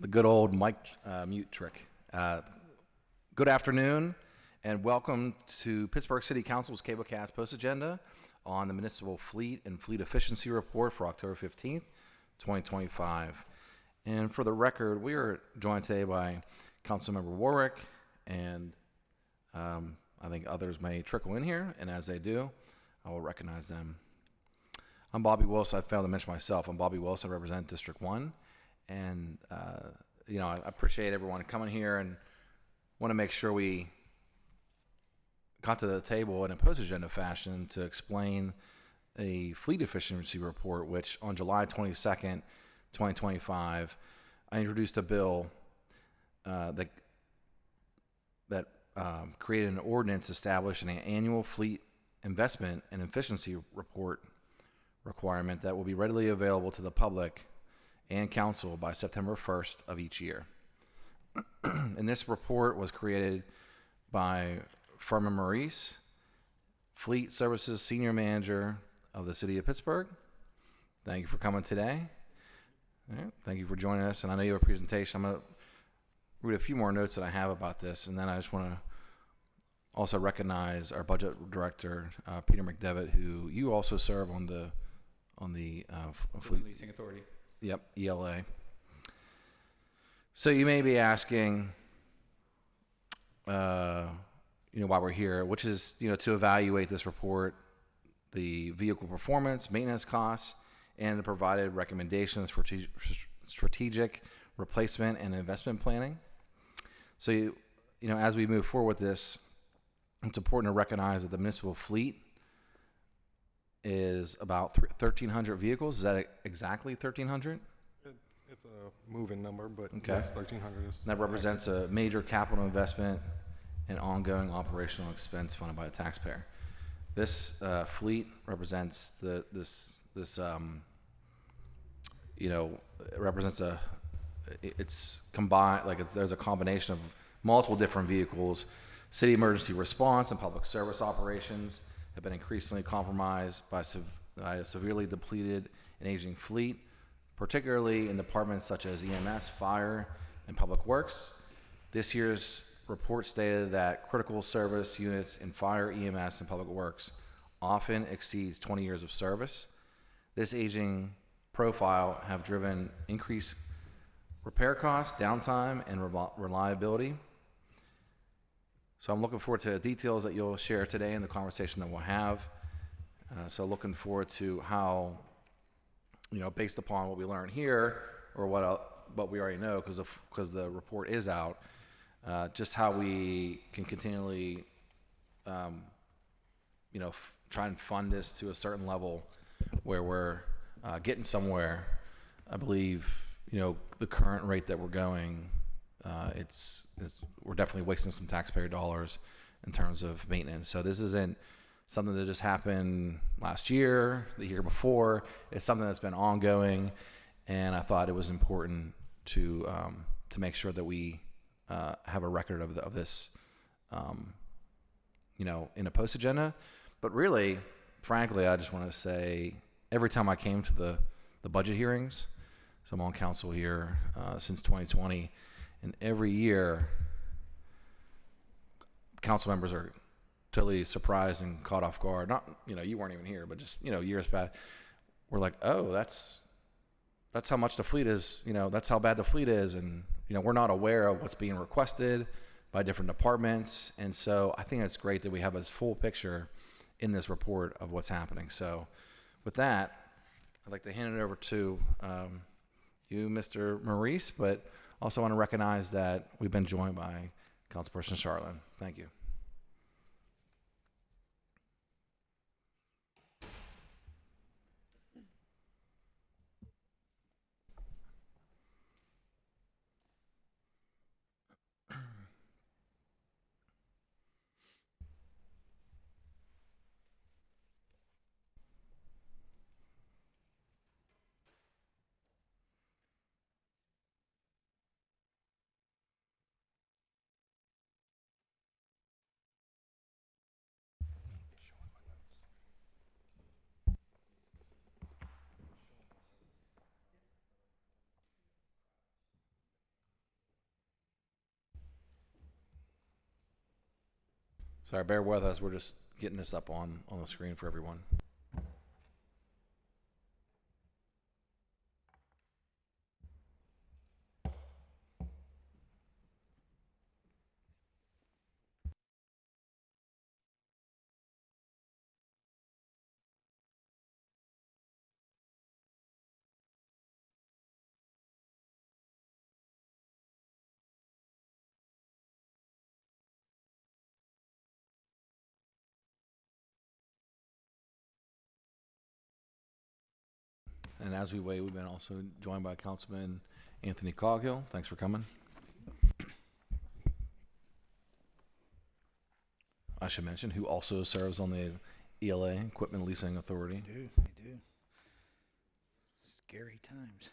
The good old mic mute trick. Good afternoon, and welcome to Pittsburgh City Council's Cablecast Post Agenda on the Municipal Fleet and Fleet Efficiency Report for October 15th, 2025. And for the record, we are joined today by Councilmember Warwick, and I think others may trickle in here, and as they do, I will recognize them. I'm Bobby Wilson. I failed to mention myself. I'm Bobby Wilson. I represent District 1. And, I appreciate everyone coming here and want to make sure we got to the table in a post-agenda fashion to explain a fleet efficiency report, which on July 22nd, 2025, I introduced a bill that created an ordinance establishing an annual fleet investment and efficiency report requirement that will be readily available to the public and council by September 1st of each year. And this report was created by Furman Maurice, Fleet Services Senior Manager of the City of Pittsburgh. Thank you for coming today. All right, thank you for joining us. And I know you have a presentation. I'm going to read a few more notes that I have about this, and then I just want to also recognize our budget director, Peter McDevitt, who you also serve on the Fleet Leasing Authority. Yep, ELA. So you may be asking, why we're here, which is, to evaluate this report, the vehicle performance, maintenance costs, and the provided recommendations for strategic replacement and investment planning. So, as we move forward with this, it's important to recognize that the municipal fleet is about 1,300 vehicles. Is that exactly 1,300? It's a moving number, but Okay. yes, 1,300 is. That represents a major capital investment and ongoing operational expense funded by the taxpayer. This fleet represents it represents it's combined, there's a combination of multiple different vehicles. City emergency response and public service operations have been increasingly compromised by a severely depleted and aging fleet, particularly in departments such as EMS, fire, and public works. This year's report stated that critical service units in fire, EMS, and public works often exceeds 20 years of service. This aging profile have driven increased repair costs, downtime, and reliability. So I'm looking forward to the details that you'll share today in the conversation that we'll have. So looking forward to how, based upon what we learn here or what we already know, because the report is out, just how we can continually, try and fund this to a certain level where we're getting somewhere. I believe, the current rate that we're going, we're definitely wasting some taxpayer dollars in terms of maintenance. So this isn't something that just happened last year, the year before. It's something that's been ongoing, and I thought it was important to make sure that we have a record of this, in a post agenda. But really, frankly, I just want to say every time I came to the budget hearings, so I'm on council here since 2020. And every year, council members are totally surprised and caught off guard. Not, you weren't even here, but just, years back, we're like, oh, that's how much the fleet is, that's how bad the fleet is. And, we're not aware of what's being requested by different departments. And so I think it's great that we have a full picture in this report of what's happening. So with that, I'd like to hand it over to you, Mr. Maurice, but also want to recognize that we've been joined by Councilperson Charlin. Thank you. Sorry, bear with us. We're just getting this up on the screen for everyone. And as we wait, we've been also joined by Councilman Anthony Coghill. Thanks for coming. I should mention who also serves on the ELA, Equipment Leasing Authority. They do. Scary times.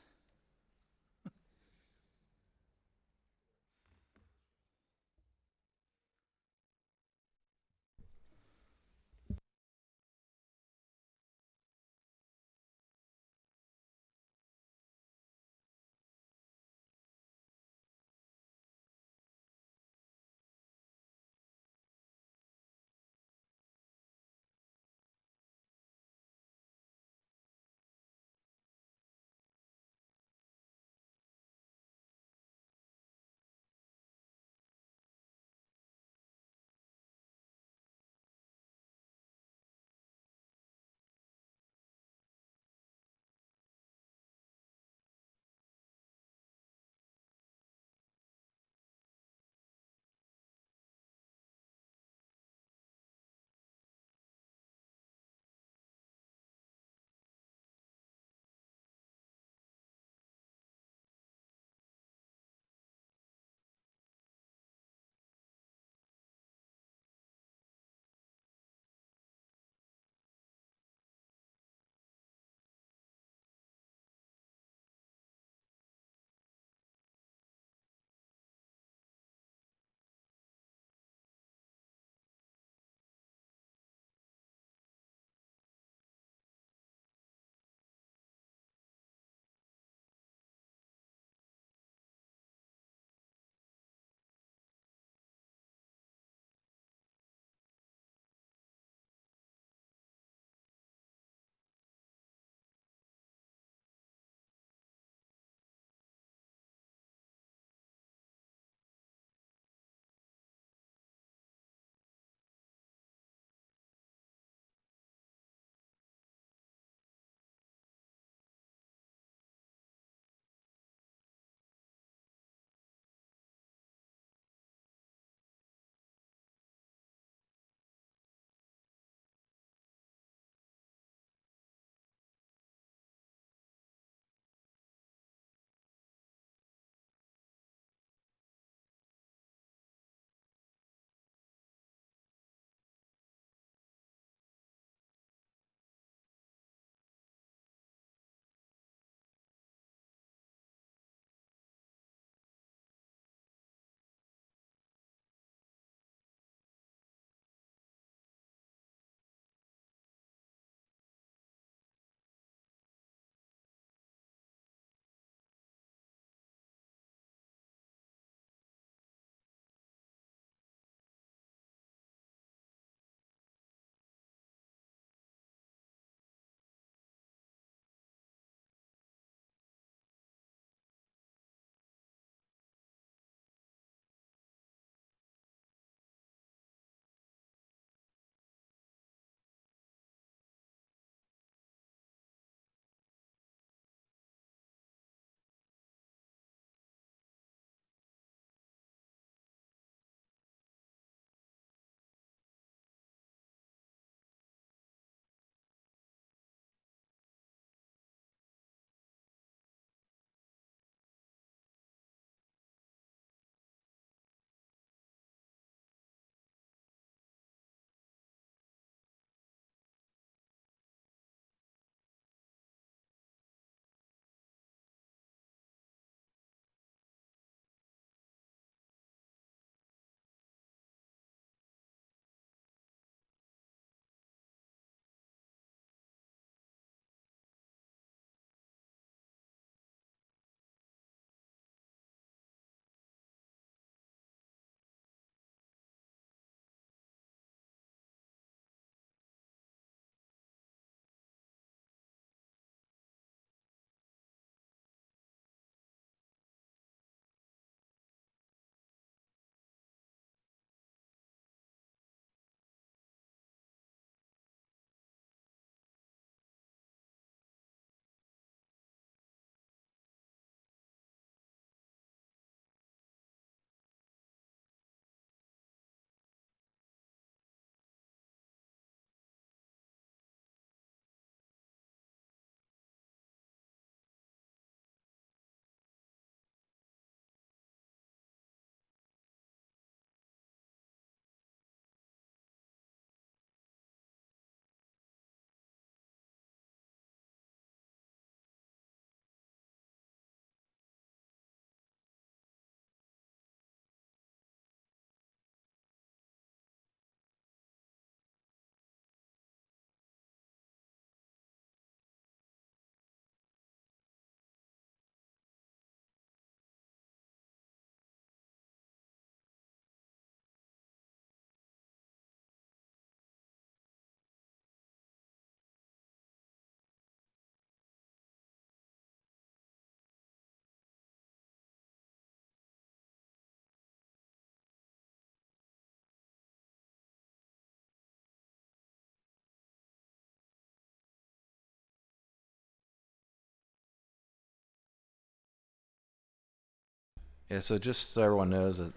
Yeah, so just so everyone knows that,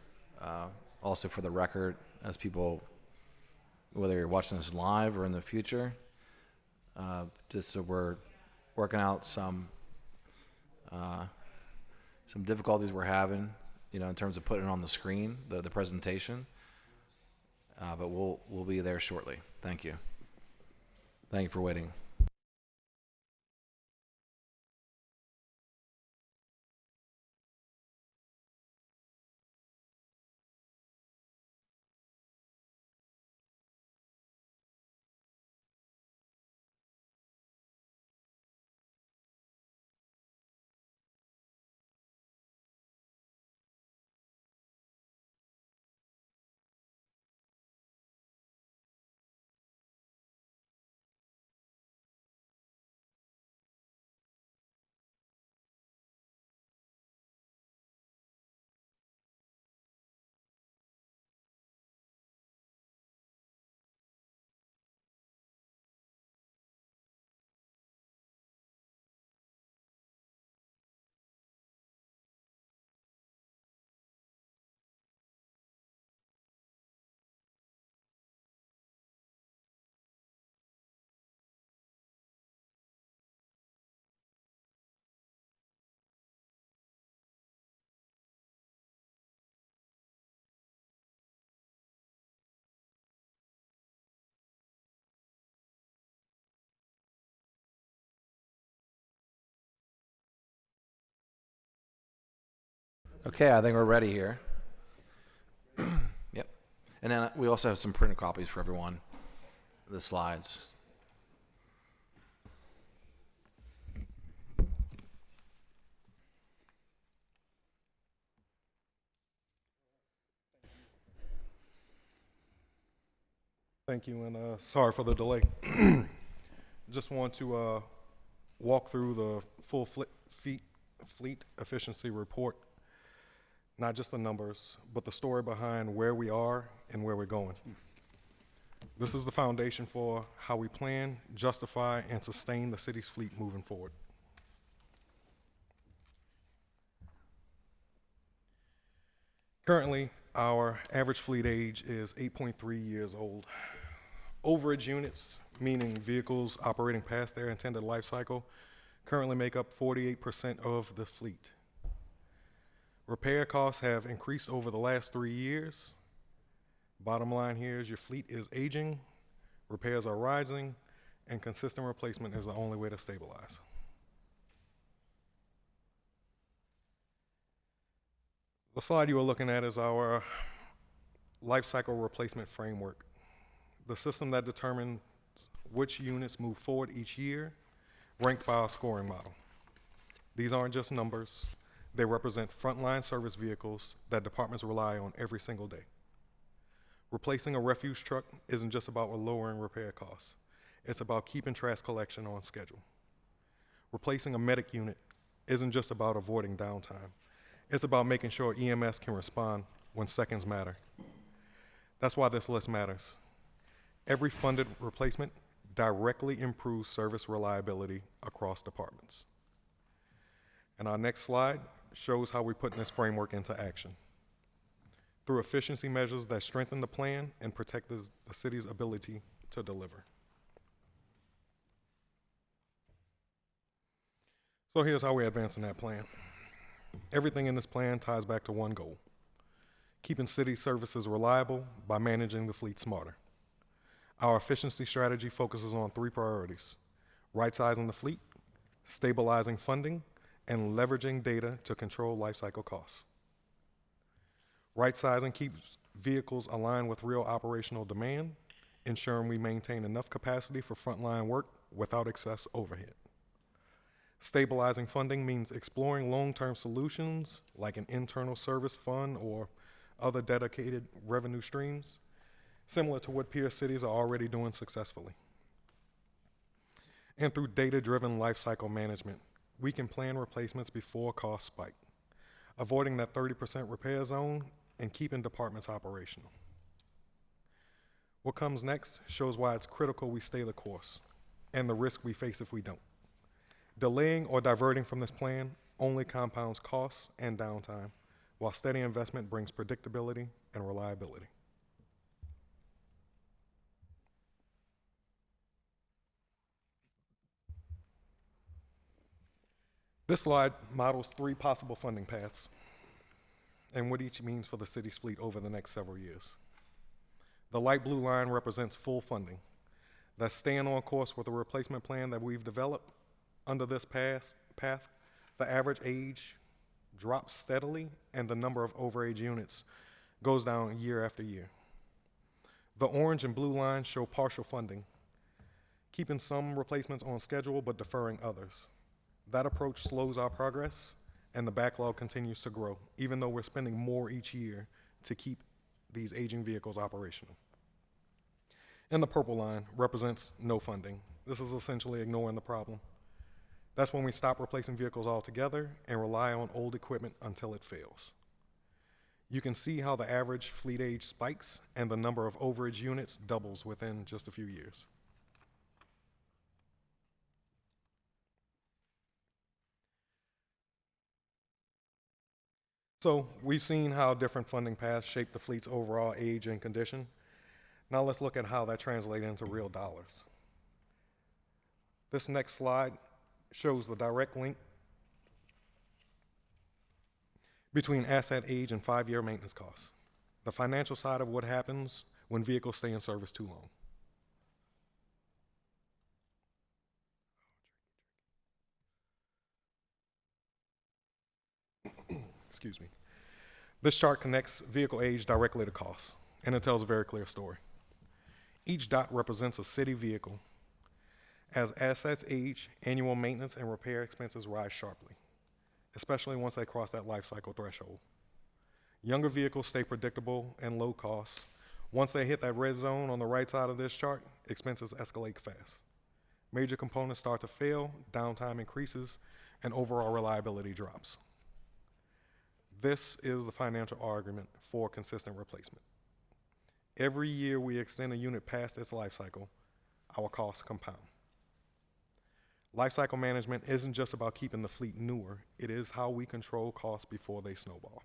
also for the record, as people, whether you're watching this live or in the future, just so we're working out some difficulties we're having, in terms of putting it on the screen, the presentation. But we'll be there shortly. Thank you. Thank you for waiting. Okay, I think we're ready here. Yep. And then we also have some printed copies for everyone, the slides. Thank you, and sorry for the delay. Just want to walk through the full fleet efficiency report, not just the numbers, but the story behind where we are and where we're going. This is the foundation for how we plan, justify, and sustain the city's fleet moving forward. Currently, our average fleet age is 8.3 years old. Overage units, meaning vehicles operating past their intended life cycle, currently make up 48% of the fleet. Repair costs have increased over the last 3 years. Bottom line here is your fleet is aging, repairs are rising, and consistent replacement is the only way to stabilize. The slide you are looking at is our life cycle replacement framework, the system that determines which units move forward each year, ranked by our scoring model. These aren't just numbers. They represent frontline service vehicles that departments rely on every single day. Replacing a refuse truck isn't just about lowering repair costs. It's about keeping trash collection on schedule. Replacing a medic unit isn't just about avoiding downtime. It's about making sure EMS can respond when seconds matter. That's why this list matters. Every funded replacement directly improves service reliability across departments. And our next slide shows how we put this framework into action through efficiency measures that strengthen the plan and protect the city's ability to deliver. So here's how we're advancing that plan. Everything in this plan ties back to one goal: keeping city services reliable by managing the fleet smarter. Our efficiency strategy focuses on 3 priorities: right-sizing the fleet, stabilizing funding, and leveraging data to control lifecycle costs. Right-sizing keeps vehicles aligned with real operational demand, ensuring we maintain enough capacity for frontline work without excess overhead. Stabilizing funding means exploring long-term solutions like an internal service fund or other dedicated revenue streams, similar to what peer cities are already doing successfully. And through data-driven lifecycle management, we can plan replacements before costs spike, avoiding that 30% repair zone and keeping departments operational. What comes next shows why it's critical we stay the course and the risk we face if we don't. Delaying or diverting from this plan only compounds costs and downtime while steady investment brings predictability and reliability. This slide models 3 possible funding paths and what each means for the city's fleet over the next several years. The light blue line represents full funding. That's staying on course with the replacement plan that we've developed. Under this path, the average age drops steadily and the number of overage units goes down year after year. The orange and blue lines show partial funding, keeping some replacements on schedule but deferring others. That approach slows our progress and the backlog continues to grow, even though we're spending more each year to keep these aging vehicles operational. And the purple line represents no funding. This is essentially ignoring the problem. That's when we stop replacing vehicles altogether and rely on old equipment until it fails. You can see how the average fleet age spikes and the number of overage units doubles within just a few years. So we've seen how different funding paths shape the fleet's overall age and condition. Now let's look at how that translates into real dollars. This next slide shows the direct link between asset age and 5-year maintenance costs, the financial side of what happens when vehicles stay in service too long. Excuse me. This chart connects vehicle age directly to costs, and it tells a very clear story. Each dot represents a city vehicle. As assets age, annual maintenance and repair expenses rise sharply, especially once they cross that life cycle threshold. Younger vehicles stay predictable and low cost. Once they hit that red zone on the right side of this chart, expenses escalate fast. Major components start to fail, downtime increases, and overall reliability drops. This is the financial argument for consistent replacement. Every year we extend a unit past its life cycle, our costs compound. Lifecycle management isn't just about keeping the fleet newer, it is how we control costs before they snowball.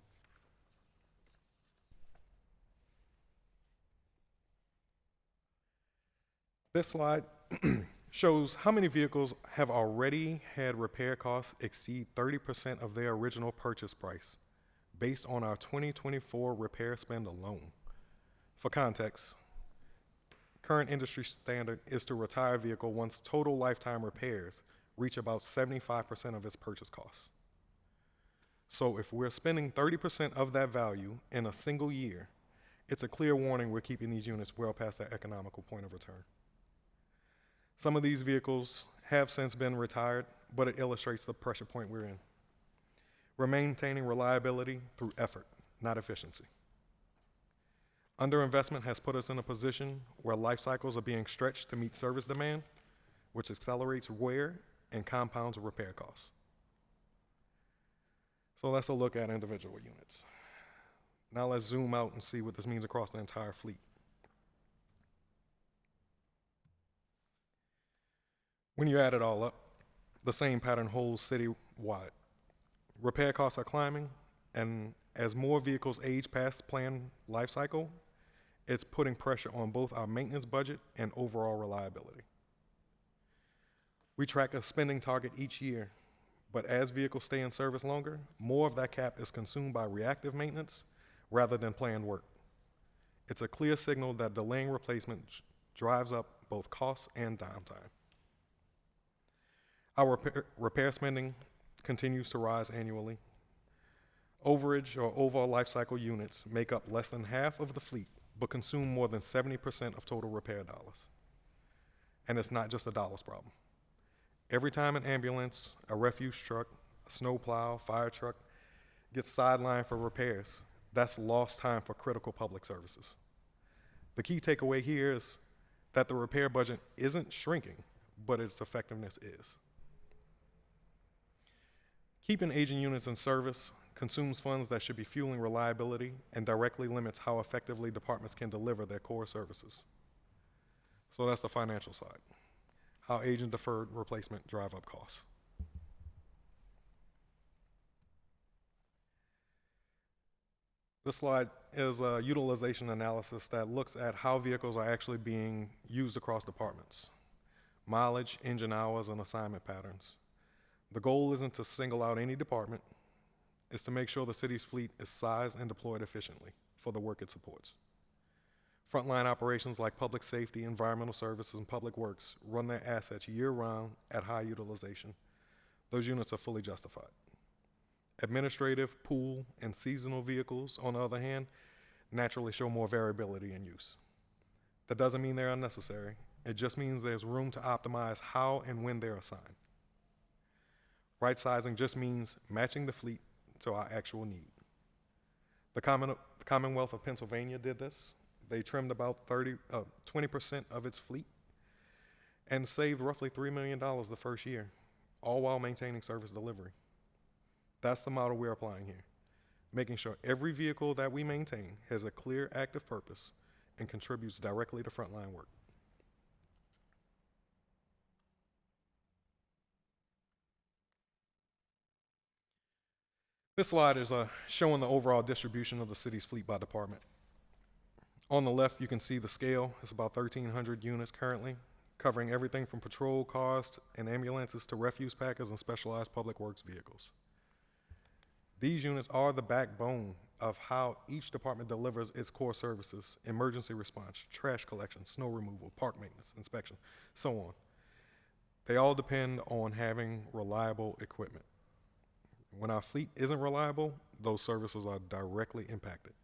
This slide shows how many vehicles have already had repair costs exceed 30% of their original purchase price based on our 2024 repair spend alone. For context, current industry standard is to retire a vehicle once total lifetime repairs reach about 75% of its purchase costs. So if we're spending 30% of that value in a single year, it's a clear warning we're keeping these units well past their economical point of return. Some of these vehicles have since been retired, but it illustrates the pressure point we're in. We're maintaining reliability through effort, not efficiency. Underinvestment has put us in a position where life cycles are being stretched to meet service demand, which accelerates wear and compounds repair costs. So that's a look at individual units. Now let's zoom out and see what this means across the entire fleet. When you add it all up, the same pattern holds city-wide. Repair costs are climbing, and as more vehicles age past the planned life cycle, it's putting pressure on both our maintenance budget and overall reliability. We track a spending target each year, but as vehicles stay in service longer, more of that cap is consumed by reactive maintenance rather than planned work. It's a clear signal that delaying replacement drives up both costs and downtime. Our repair spending continues to rise annually. Overage or overall life cycle units make up less than half of the fleet, but consume more than 70% of total repair dollars. And it's not just a dollars problem. Every time an ambulance, a refuse truck, a snowplow, fire truck gets sidelined for repairs, that's lost time for critical public services. The key takeaway here is that the repair budget isn't shrinking, but its effectiveness is. Keeping aging units in service consumes funds that should be fueling reliability and directly limits how effectively departments can deliver their core services. So that's the financial side, how aging deferred replacement drive up costs. This slide is a utilization analysis that looks at how vehicles are actually being used across departments. Mileage, engine hours, and assignment patterns. The goal isn't to single out any department, it's to make sure the city's fleet is sized and deployed efficiently for the work it supports. Frontline operations like public safety, environmental services, and public works run their assets year-round at high utilization. Those units are fully justified. Administrative, pool, and seasonal vehicles, on the other hand, naturally show more variability in use. That doesn't mean they're unnecessary. It just means there's room to optimize how and when they're assigned. Right sizing just means matching the fleet to our actual need. The Commonwealth of Pennsylvania did this. They trimmed about 20% of its fleet and saved roughly $3 million the first year, all while maintaining service delivery. That's the model we're applying here, making sure every vehicle that we maintain has a clear active purpose and contributes directly to frontline work. This slide is showing the overall distribution of the city's fleet by department. On the left, you can see the scale. It's about 1,300 units currently, covering everything from patrol cars and ambulances to refuse packers and specialized public works vehicles. These units are the backbone of how each department delivers its core services: emergency response, trash collection, snow removal, park maintenance, inspection, so on. They all depend on having reliable equipment. When our fleet isn't reliable, those services are directly impacted.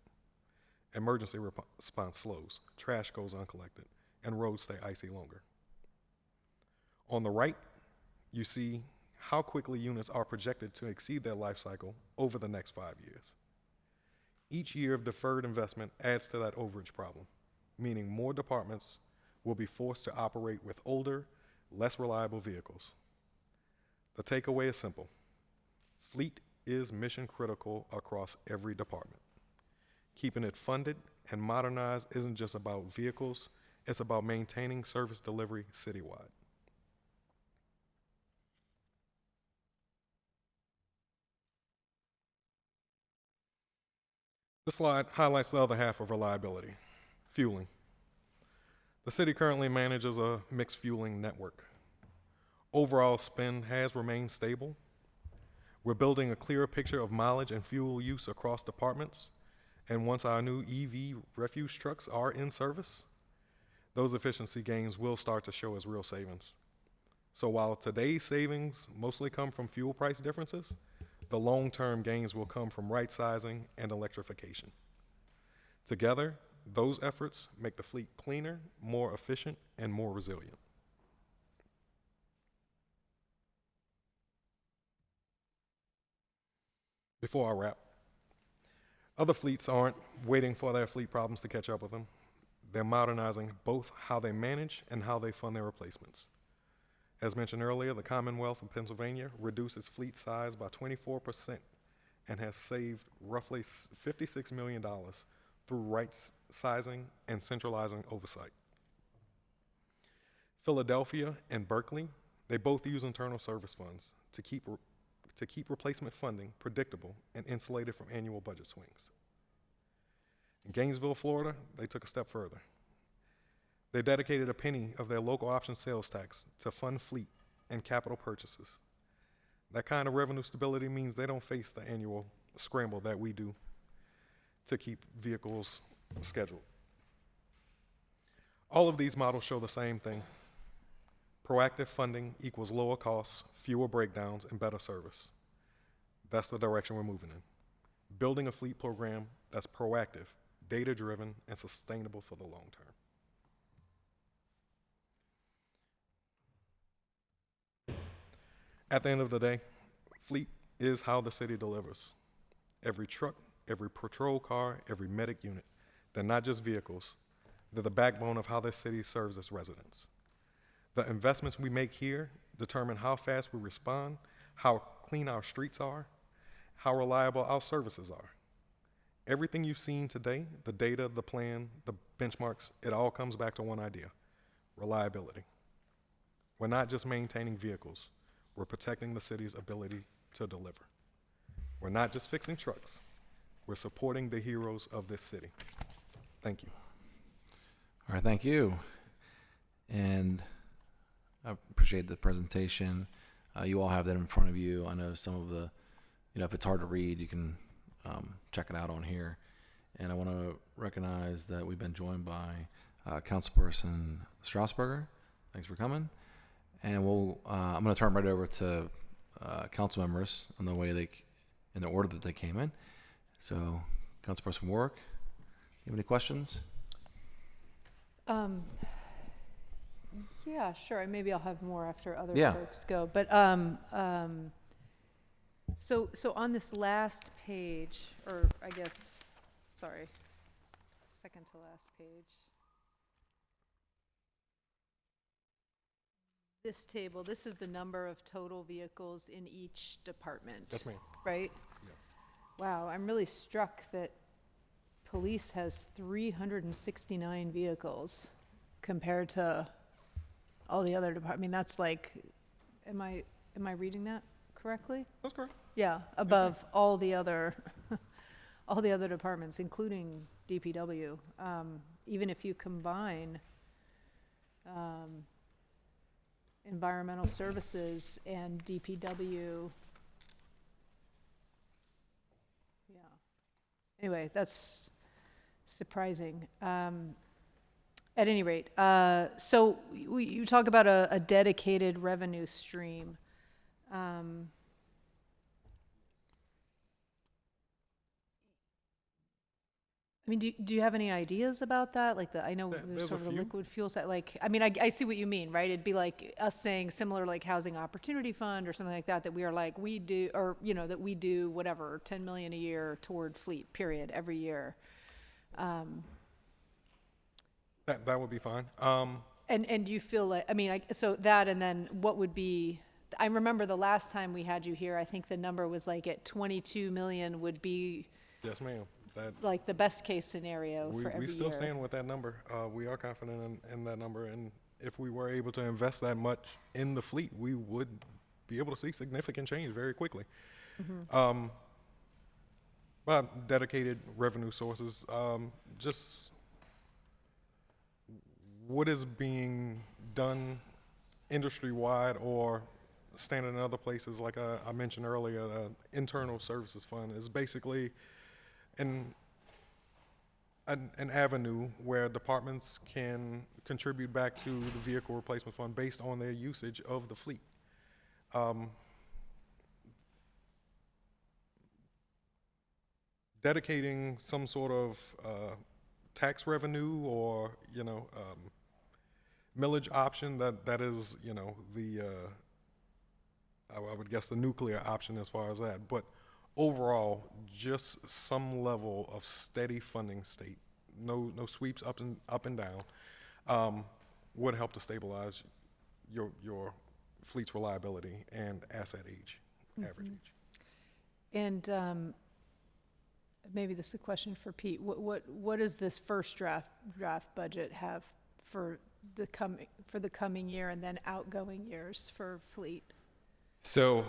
Emergency response slows, trash goes uncollected, and roads stay icy longer. On the right, you see how quickly units are projected to exceed their life cycle over the next 5 years. Each year of deferred investment adds to that overage problem, meaning more departments will be forced to operate with older, less reliable vehicles. The takeaway is simple. Fleet is mission critical across every department. Keeping it funded and modernized isn't just about vehicles, it's about maintaining service delivery citywide. This slide highlights the other half of reliability: fueling. The city currently manages a mixed fueling network. Overall spend has remained stable. We're building a clearer picture of mileage and fuel use across departments, and once our new EV refuse trucks are in service, those efficiency gains will start to show as real savings. So while today's savings mostly come from fuel price differences, the long-term gains will come from right sizing and electrification. Together, those efforts make the fleet cleaner, more efficient, and more resilient. Before I wrap, other fleets aren't waiting for their fleet problems to catch up with them. They're modernizing both how they manage and how they fund their replacements. As mentioned earlier, the Commonwealth of Pennsylvania reduced its fleet size by 24% and has saved roughly $56 million through right sizing and centralizing oversight. Philadelphia and Berkeley, they both use internal service funds to keep replacement funding predictable and insulated from annual budget swings. In Gainesville, Florida, they took a step further. They dedicated a penny of their local option sales tax to fund fleet and capital purchases. That kind of revenue stability means they don't face the annual scramble that we do to keep vehicles scheduled. All of these models show the same thing. Proactive funding equals lower costs, fewer breakdowns, and better service. That's the direction we're moving in. Building a fleet program that's proactive, data-driven, and sustainable for the long term. At the end of the day, fleet is how the city delivers. Every truck, every patrol car, every medic unit, they're not just vehicles. They're the backbone of how this city serves its residents. The investments we make here determine how fast we respond, how clean our streets are, how reliable our services are. Everything you've seen today, the data, the plan, the benchmarks, it all comes back to one idea: reliability. We're not just maintaining vehicles, we're protecting the city's ability to deliver. We're not just fixing trucks, We're supporting the heroes of this city. Thank you. All right, thank you. And I appreciate the presentation. You all have that in front of you. I know some of the, if it's hard to read, you can check it out on here. And I want to recognize that we've been joined by Councilperson Strasburger. Thanks for coming. And I'm going to turn right over to council members in the order that they came in. So, Councilperson Warwick, you have any questions? Yeah, sure. Maybe I'll have more after other Yeah. folks go. But so on this last page, or I guess, sorry, second to last page. This table, this is the number of total vehicles in each department. Yes, ma'am. Right? Yes. Wow, I'm really struck that police has 369 vehicles compared to all the other departments. I mean, that's like, am I reading that correctly? That's correct. Yeah, above all the other, all the other departments, including DPW. Even if you combine environmental services and DPW. Yeah. Anyway, that's surprising. At any rate, so you talk about a dedicated revenue stream. I mean, do you have any ideas about that? Like I know There's there's a sort of a few. liquid fuel set, I mean, I see what you mean, right? It'd be like us saying similar like Housing Opportunity Fund or something like that we are like, we do, or, that we do whatever, 10 million a year toward fleet, period, every year. That would be fine. And do you feel like, I mean, so that, and then what would be, I remember the last time we had you here, I think the number was like at 22 million would be Yes, ma'am. like the best case scenario for every We year. still stand with that number. We are confident in that number, and if we were able to invest that much in the fleet, we would be able to see significant change very quickly. But dedicated revenue sources, just what is being done industry-wide or standing in other places, like I mentioned earlier, the internal services fund is basically an avenue where departments can contribute back to the vehicle replacement fund based on their usage of the fleet. Dedicating some sort of tax revenue or millage option that is I would guess the nuclear option as far as that, but overall, just some level of steady funding state, no sweeps up and down, would help to stabilize your fleet's reliability and asset age, average age. And maybe this is a question for Pete. What does this first draft budget have for the coming year and then outgoing years for fleet? So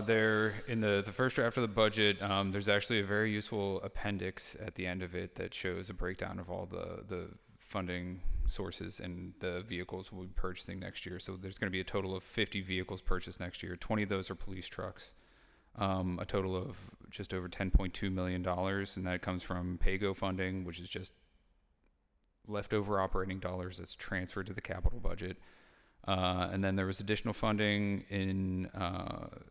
there, in the first draft of the budget, there's actually a very useful appendix at the end of it that shows a breakdown of all the funding sources and the vehicles we'll be purchasing next year. So there's going to be a total of 50 vehicles purchased next year. 20 of those are police trucks. A total of just over $10.2 million, and that comes from PAYGO funding, which is just leftover operating dollars that's transferred to the capital budget. And then there was additional funding in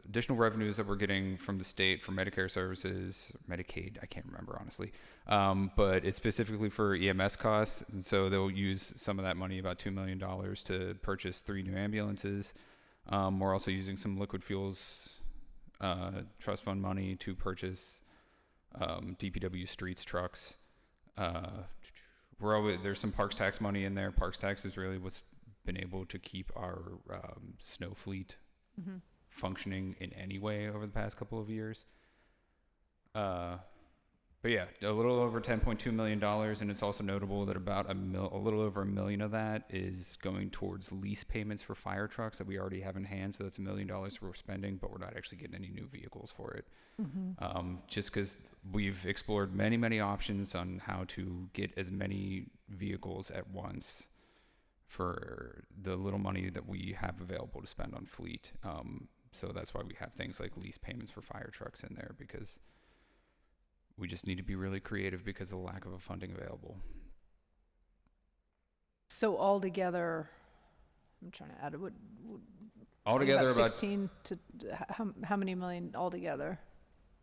additional revenues that we're getting from the state for Medicare services, Medicaid, I can't remember honestly, but it's specifically for EMS costs. And so they'll use some of that money, about $2 million, to purchase 3 new ambulances. We're also using some liquid fuels trust fund money to purchase DPW streets trucks. There's some parks tax money in there. Parks tax is really what's been able to keep our snow fleet functioning in any way over the past couple of years. But yeah, a little over $10.2 million, and it's also notable that about a little over $1 million of that is going towards lease payments for fire trucks that we already have in hand. So that's $1 million we're spending, but we're not actually getting any new vehicles for it. Just because we've explored many, many options on how to get as many vehicles at once for the little money that we have available to spend on fleet. So that's why we have things like lease payments for fire trucks in there, because we just need to be really creative because of the lack of a funding available. So altogether, I'm trying to add it. Altogether, about 16 to how many million altogether?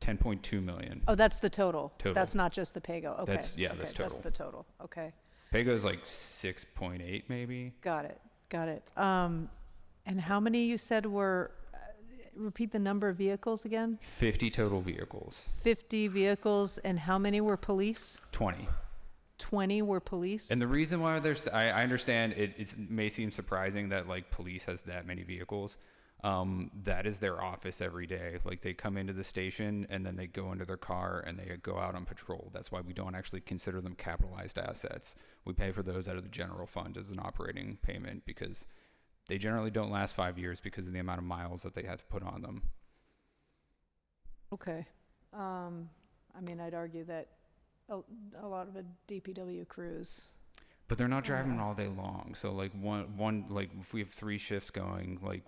10.2 million. Oh, that's the total. Total. That's not just the PAYGO. Okay. That's okay, that's That's total. the total. Okay. PAYGO is like 6.8 maybe. Got it. And how many you said were? Repeat the number of vehicles again. 50 total vehicles. 50 vehicles, and how many were police? 20. 20 were police. And the reason why I understand it may seem surprising that like police has that many vehicles. That is their office every day. Like they come into the station and then they go into their car and they go out on patrol. That's why we don't actually consider them capitalized assets. We pay for those out of the general fund as an operating payment because they generally don't last 5 years because of the amount of miles that they have to put on them. Okay. I mean, I'd argue that a lot of a DPW crews. But they're not driving all day long. So like one like if we have 3 shifts going, like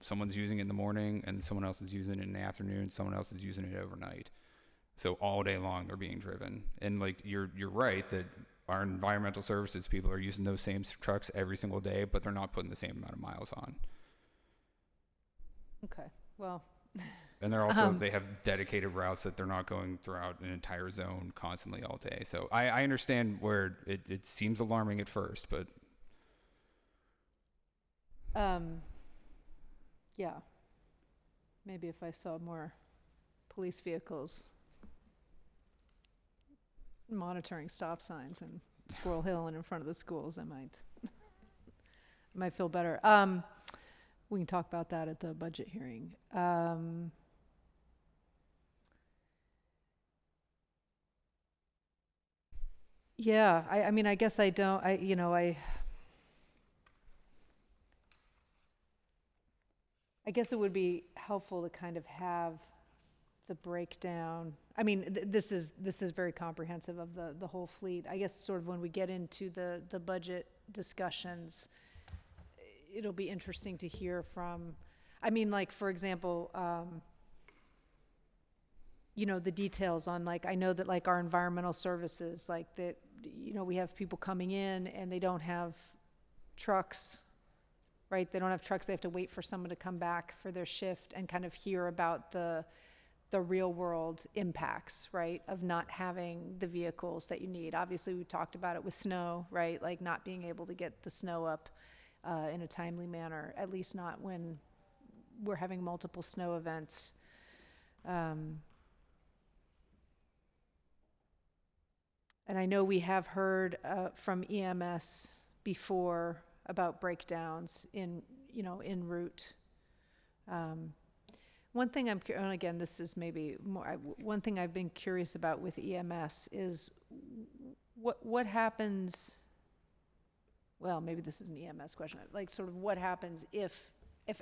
someone's using it in the morning and someone else is using it in the afternoon, someone else is using it overnight. So all day long they're being driven. And like you're right that our environmental services people are using those same trucks every single day, but they're not putting the same amount of miles on. Okay. Well. And they're also they have dedicated routes that they're not going throughout an entire zone constantly all day. So I understand where it seems alarming at first, but Yeah. Maybe if I saw more police vehicles monitoring stop signs and Squirrel Hill and in front of the schools, I might feel better. We can talk about that at the budget hearing. Yeah, I mean, I guess I don't, I guess it would be helpful to kind of have the breakdown. I mean, this is very comprehensive of the whole fleet. I guess sort of when we get into the budget discussions, it'll be interesting to hear from, I mean, like, for example, the details on, like, I know that, like, our environmental services, like, that, we have people coming in and they don't have trucks, right? They don't have trucks. They have to wait for someone to come back for their shift and kind of hear about the real world impacts, right, of not having the vehicles that you need. Obviously, we talked about it with snow, right? Like not being able to get the snow up in a timely manner, at least not when we're having multiple snow events. And I know we have heard from EMS before about breakdowns en route. One thing and again, this is maybe more, one thing I've been curious about with EMS is what happens, well, maybe this is an EMS question, like sort of what happens if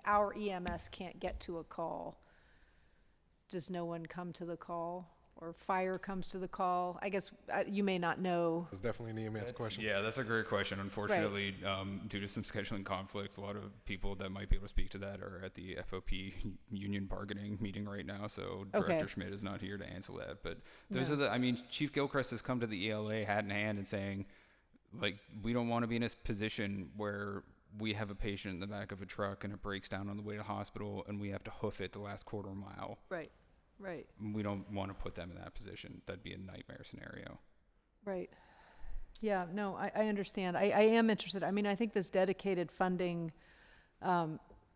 our EMS can't get to a call? Does no one come to the call? Or fire comes to the call? I guess you may not know. It's definitely an EMS question. Yeah, that's a great question. Unfortunately, due to some scheduling conflict, a lot of people that might be able to speak to that are at the FOP union bargaining meeting right now. So Director Schmidt is not here to answer that. But those are Chief Gilchrist has come to the ELA hat in hand and saying, like, we don't want to be in a position where we have a patient in the back of a truck and it breaks down on the way to hospital and we have to hoof it the last quarter mile. Right. Right. We don't want to put them in that position. That'd be a nightmare scenario. Right. Yeah, no, I understand. I am interested. I mean, I think this dedicated funding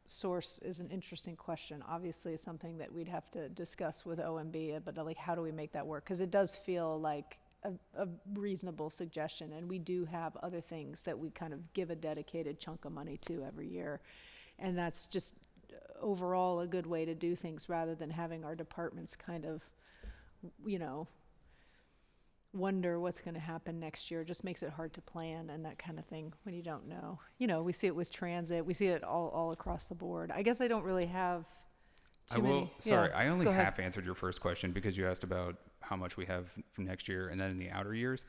source is an interesting question. Obviously, it's something that we'd have to discuss with OMB, but like, how do we make that work? Because it does feel like a reasonable suggestion, and we do have other things that we kind of give a dedicated chunk of money to every year, and that's just overall a good way to do things rather than having our departments kind of, wonder what's going to happen next year. It just makes it hard to plan and that kind of thing when you don't know. You know, we see it with transit. We see it all across the board. I guess I don't really have too many. Sorry, Yeah, I only go ahead. half answered your first question because you asked about how much we have for next year and then in the outer years.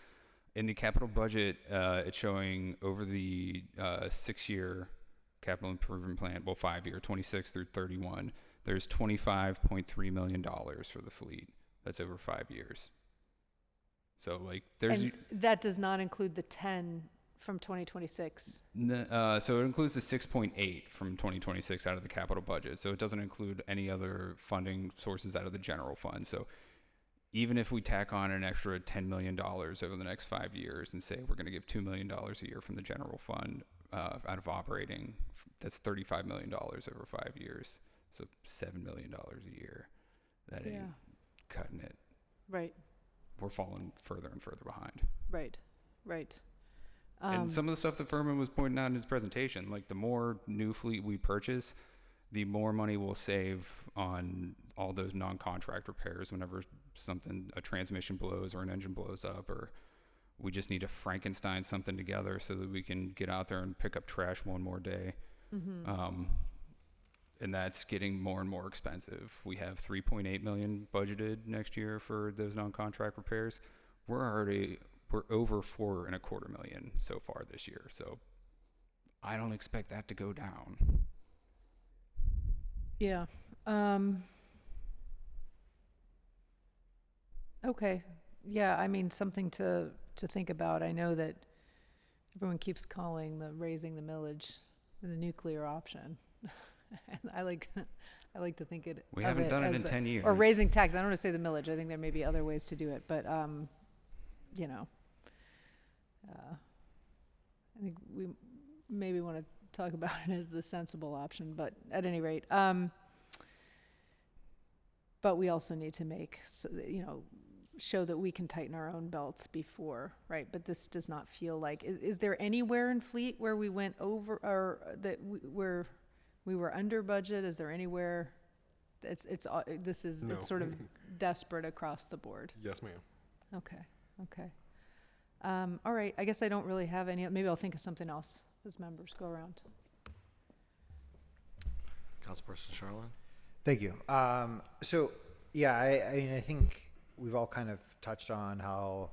In the capital budget, it's showing over the 6-year capital improvement plan, well, 5-year, 26 through 31, there's $25.3 million for the fleet. That's over 5 years. So like there's And that does not include the 10 from 2026. so it includes the 6.8 from 2026 out of the capital budget. So it doesn't include any other funding sources out of the general fund. So even if we tack on an extra $10 million over the next 5 years and say we're going to give $2 million a year from the general fund out of operating, that's $35 million over 5 years. So $7 million a year. That ain't cutting it. Right, We're falling further and further behind. right, right. And some of the stuff that Furman was pointing out in his presentation, like the more new fleet we purchase, the more money we'll save on all those non-contract repairs whenever a transmission blows or an engine blows up, or we just need to Frankenstein something together so that we can get out there and pick up trash one more day. And that's getting more and more expensive. We have $3.8 million budgeted next year for those non-contract repairs. We're over $4.25 million so far this year. So I don't expect that to go down. Yeah. Okay. Yeah, I mean, something to think about. I know that everyone keeps calling raising the millage the nuclear option. And I like to think it. We of haven't done it as in 10 years. Or raising tax. I don't want to say the millage. I think there may be other ways to do it, but you know, I think we maybe want to talk about it as the sensible option. But at any rate, but we also need to show that we can tighten our own belts before, right? But this does not feel like. Is there anywhere in fleet where we went over, or that we were under budget? Is there anywhere? It's sort of desperate across the board. Yes, ma'am. Okay. All right. I guess I don't really have any. Maybe I'll think of something else as members go around. Councilperson Charlin? Thank you. So, yeah, I mean, I think we've all kind of touched on how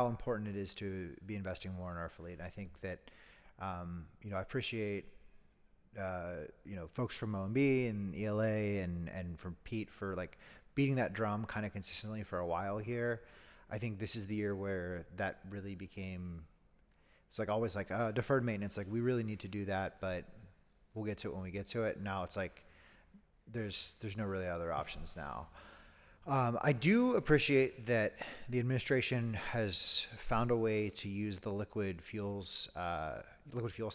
important it is to be investing more in our fleet. And I think that, I appreciate, folks from OMB and ELA and from Pete for like beating that drum kind of consistently for a while here. I think this is the year where that really became, it's like always like deferred maintenance. Like we really need to do that, but we'll get to it when we get to it. Now it's like there's no really other options now. I do appreciate that the administration has found a way to use the liquid fuels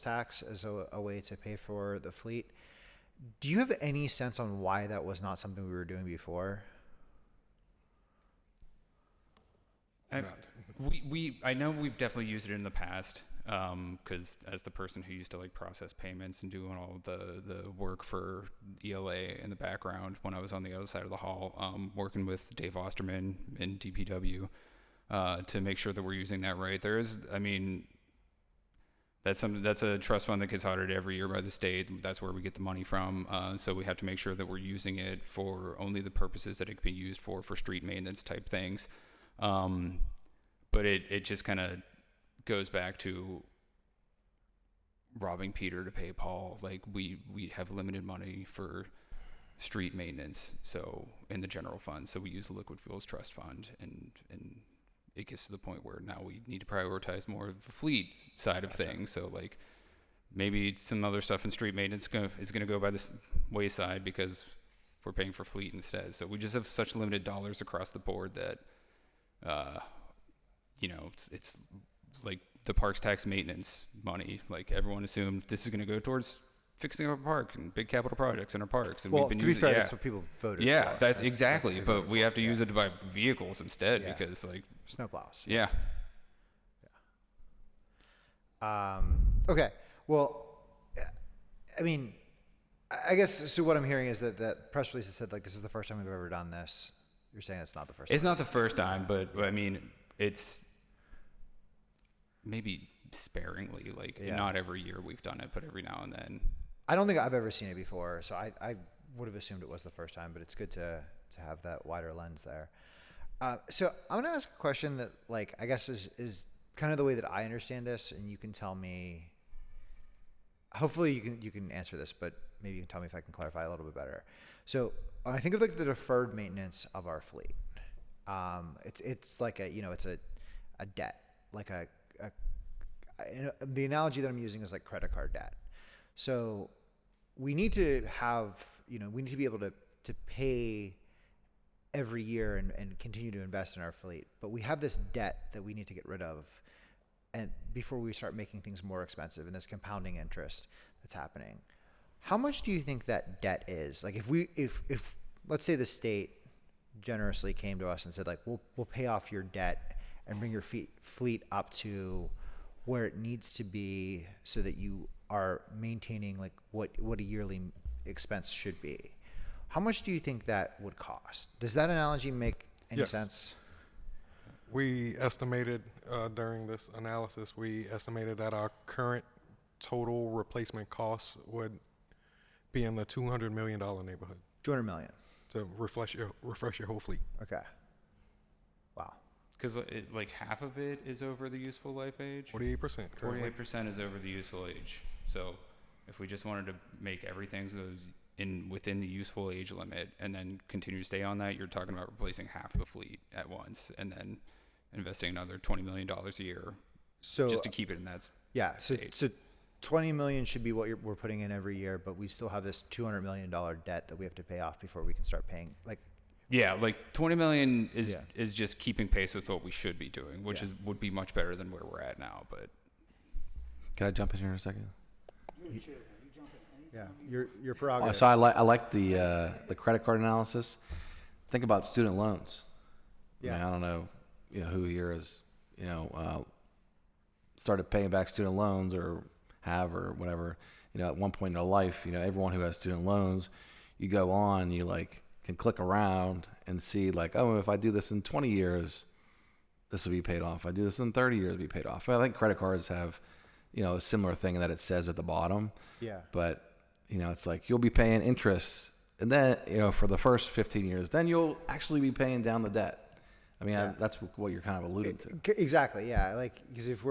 tax as a way to pay for the fleet. Do you have any sense on why that was not something we were doing before? I know we've definitely used it in the past, because as the person who used to like process payments and doing all the work for ELA in the background when I was on the other side of the hall, working with Dave Osterman in DPW, to make sure that we're using that right. That's a trust fund that gets audited every year by the state. That's where we get the money from. So we have to make sure that we're using it for only the purposes that it can be used for street maintenance type things. But it just kind of goes back to robbing Peter to pay Paul. Like we have limited money for street maintenance, so in the general fund. So we use the liquid fuels trust fund, and it gets to the point where now we need to prioritize more of the fleet side of things. So like maybe some other stuff in street maintenance is going to go by the wayside because we're paying for fleet instead. So we just have such limited dollars across the board that it's like the parks tax maintenance money. Like everyone assumed this is going to go towards fixing our park and big capital projects in our parks. And Well, we've been to be using, fair, yeah. that's what people voted Yeah, for. that's exactly. what But they we voted have to for, use yeah. it to buy vehicles instead Yeah. because like, Snowplows. yeah. Okay. Well, I mean, I guess, so what I'm hearing is that press release has said, like, this is the first time we've ever done this. You're saying it's not the first It's time. not the first time, but I mean, it's maybe sparingly. Like, Yeah. not every year we've done it, but every now and then. I don't think I've ever seen it before, so I would have assumed it was the first time, but it's good to have that wider lens there. So I'm gonna ask a question that, like, I guess is kind of the way that I understand this, and you can tell me. Hopefully you can answer this, but maybe you can tell me if I can clarify a little bit better. So when I think of like the deferred maintenance of our fleet, it's like it's a debt, like the analogy that I'm using is like credit card debt. So we need to have, we need to be able to pay every year and continue to invest in our fleet. But we have this debt that we need to get rid of, and before we start making things more expensive, and this compounding interest that's happening. How much do you think that debt is? Like, if let's say the state generously came to us and said, like, we'll pay off your debt and bring your fleet up to where it needs to be so that you are maintaining like what a yearly expense should be. How much do you think that would cost? Does that analogy make any Yes. sense? We estimated during this analysis, that our current total replacement costs would be in the $200 million neighborhood $200 million. to refresh your whole fleet. Okay. Wow. Because like half of it is over the useful life age. 48% currently. 48% is over the useful age. So if we just wanted to make everything within the useful age limit and then continue to stay on that, you're talking about replacing half the fleet at once and then investing another $20 million a year So just to keep it in that. yeah, so state. 20 million should be what we're putting in every year, but we still have this $200 million debt that we have to pay off before we can start paying. Like, Yeah, like 20 million Yeah. is just keeping pace with what we should be doing, which Yeah. would be much better than where we're at now. But Can I jump in here in a second? yeah, your prerogative. So I like the credit card analysis. Think about student loans. Yeah. I mean, I don't know, who here has, started paying back student loans or whatever. At one point in their life, everyone who has student loans, you go on, you like can click around and see like, oh, if I do this in 20 years, this will be paid off. If I do this in 30 years, it'll be paid off. I think credit cards have, a similar thing that it says at the bottom. Yeah. But, it's like you'll be paying interest, and then, for the first 15 years, then you'll actually be paying down the debt. I mean, Yeah. that's what you're kind of alluding to. Exactly. Yeah. Like, because if